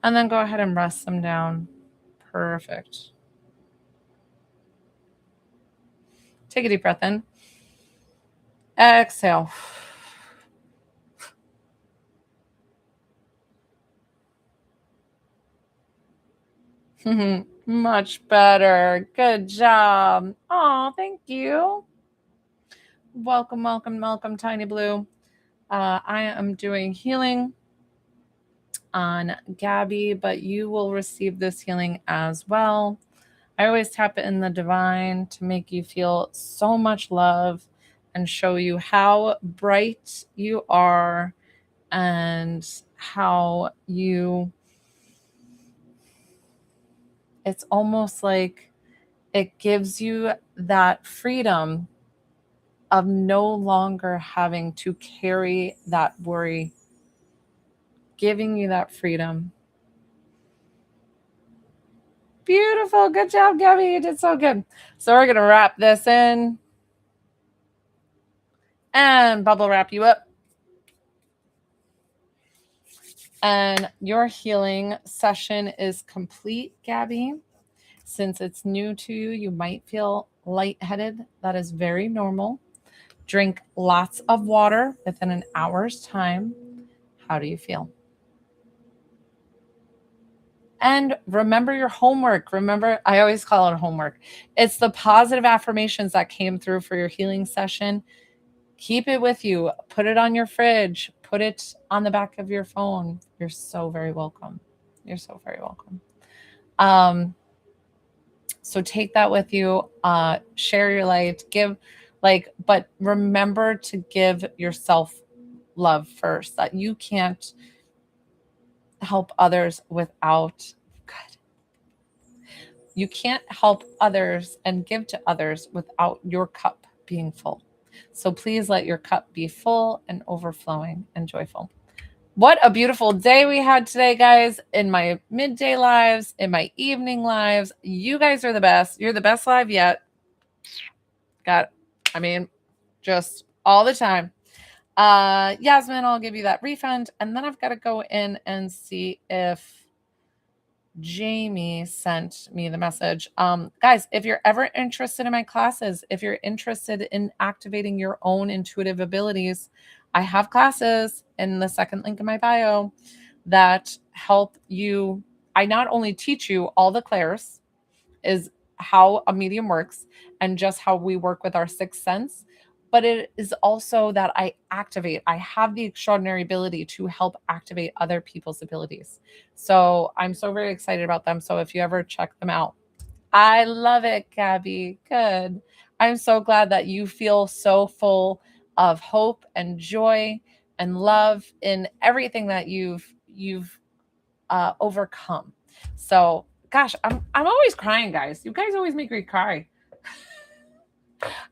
and then go ahead and rest them down. Perfect. Take a deep breath in. Exhale. Much better. Good job. Oh, thank you. Welcome, welcome, welcome, Tiny Blue. I am doing healing on Gabby, but you will receive this healing as well. I always tap in the divine to make you feel so much love and show you how bright you are and how it's almost like it gives you that freedom of no longer having to carry that worry, giving you that freedom. Beautiful. Good job, Gabby. You did so good. So we're going to wrap this in and bubble wrap you up. And your healing session is complete, Gabby. Since it's new to you, you might feel lightheaded. That is very normal. Drink lots of water within an hour's time. How do you feel? And remember your homework. Remember, I always call it homework. It's the positive affirmations that came through for your healing session. Keep it with you. Put it on your fridge. Put it on the back of your phone. You're so very welcome. You're so very welcome. So take that with you. Share your light. But remember to give yourself love first. That you can't help others without God. You can't help others and give to others without your cup being full. So please let your cup be full and overflowing and joyful. What a beautiful day we had today, guys. In my midday lives, in my evening lives. You guys are the best. You're the best live yet. Just all the time. Yasmin, I'll give you that refund. And then I've got to go in and see if Jamie sent me the message. Guys, if you're ever interested in my classes, if you're interested in activating your own intuitive abilities, I have classes in the second link in my bio that help you. I not only teach you all the clairs, is how a medium works and just how we work with our sixth sense, but it is also that I have the extraordinary ability to help activate other people's abilities. So I'm so very excited about them. So if you ever check them out, I love it, Gabby. Good. I'm so glad that you feel so full of hope and joy and love in everything that you've overcome. So gosh, I'm always crying, guys. You guys always make me cry.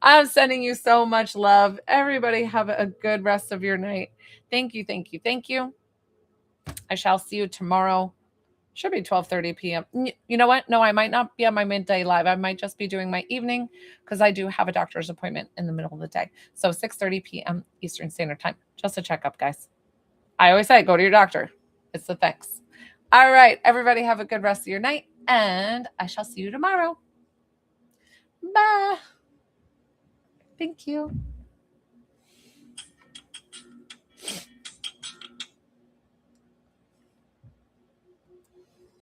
I'm sending you so much love. Everybody have a good rest of your night. Thank you, thank you, thank you. I shall see you tomorrow. Should be 12:30 p.m. You know what? No, I might not be on my midday live. I might just be doing my evening because I do have a doctor's appointment in the middle of the day. So 6:30 p.m. Eastern Standard Time. Just a checkup, guys. I always say, go to your doctor. It's the thanks. All right, everybody have a good rest of your night, and I shall see you tomorrow. Bye. Thank you.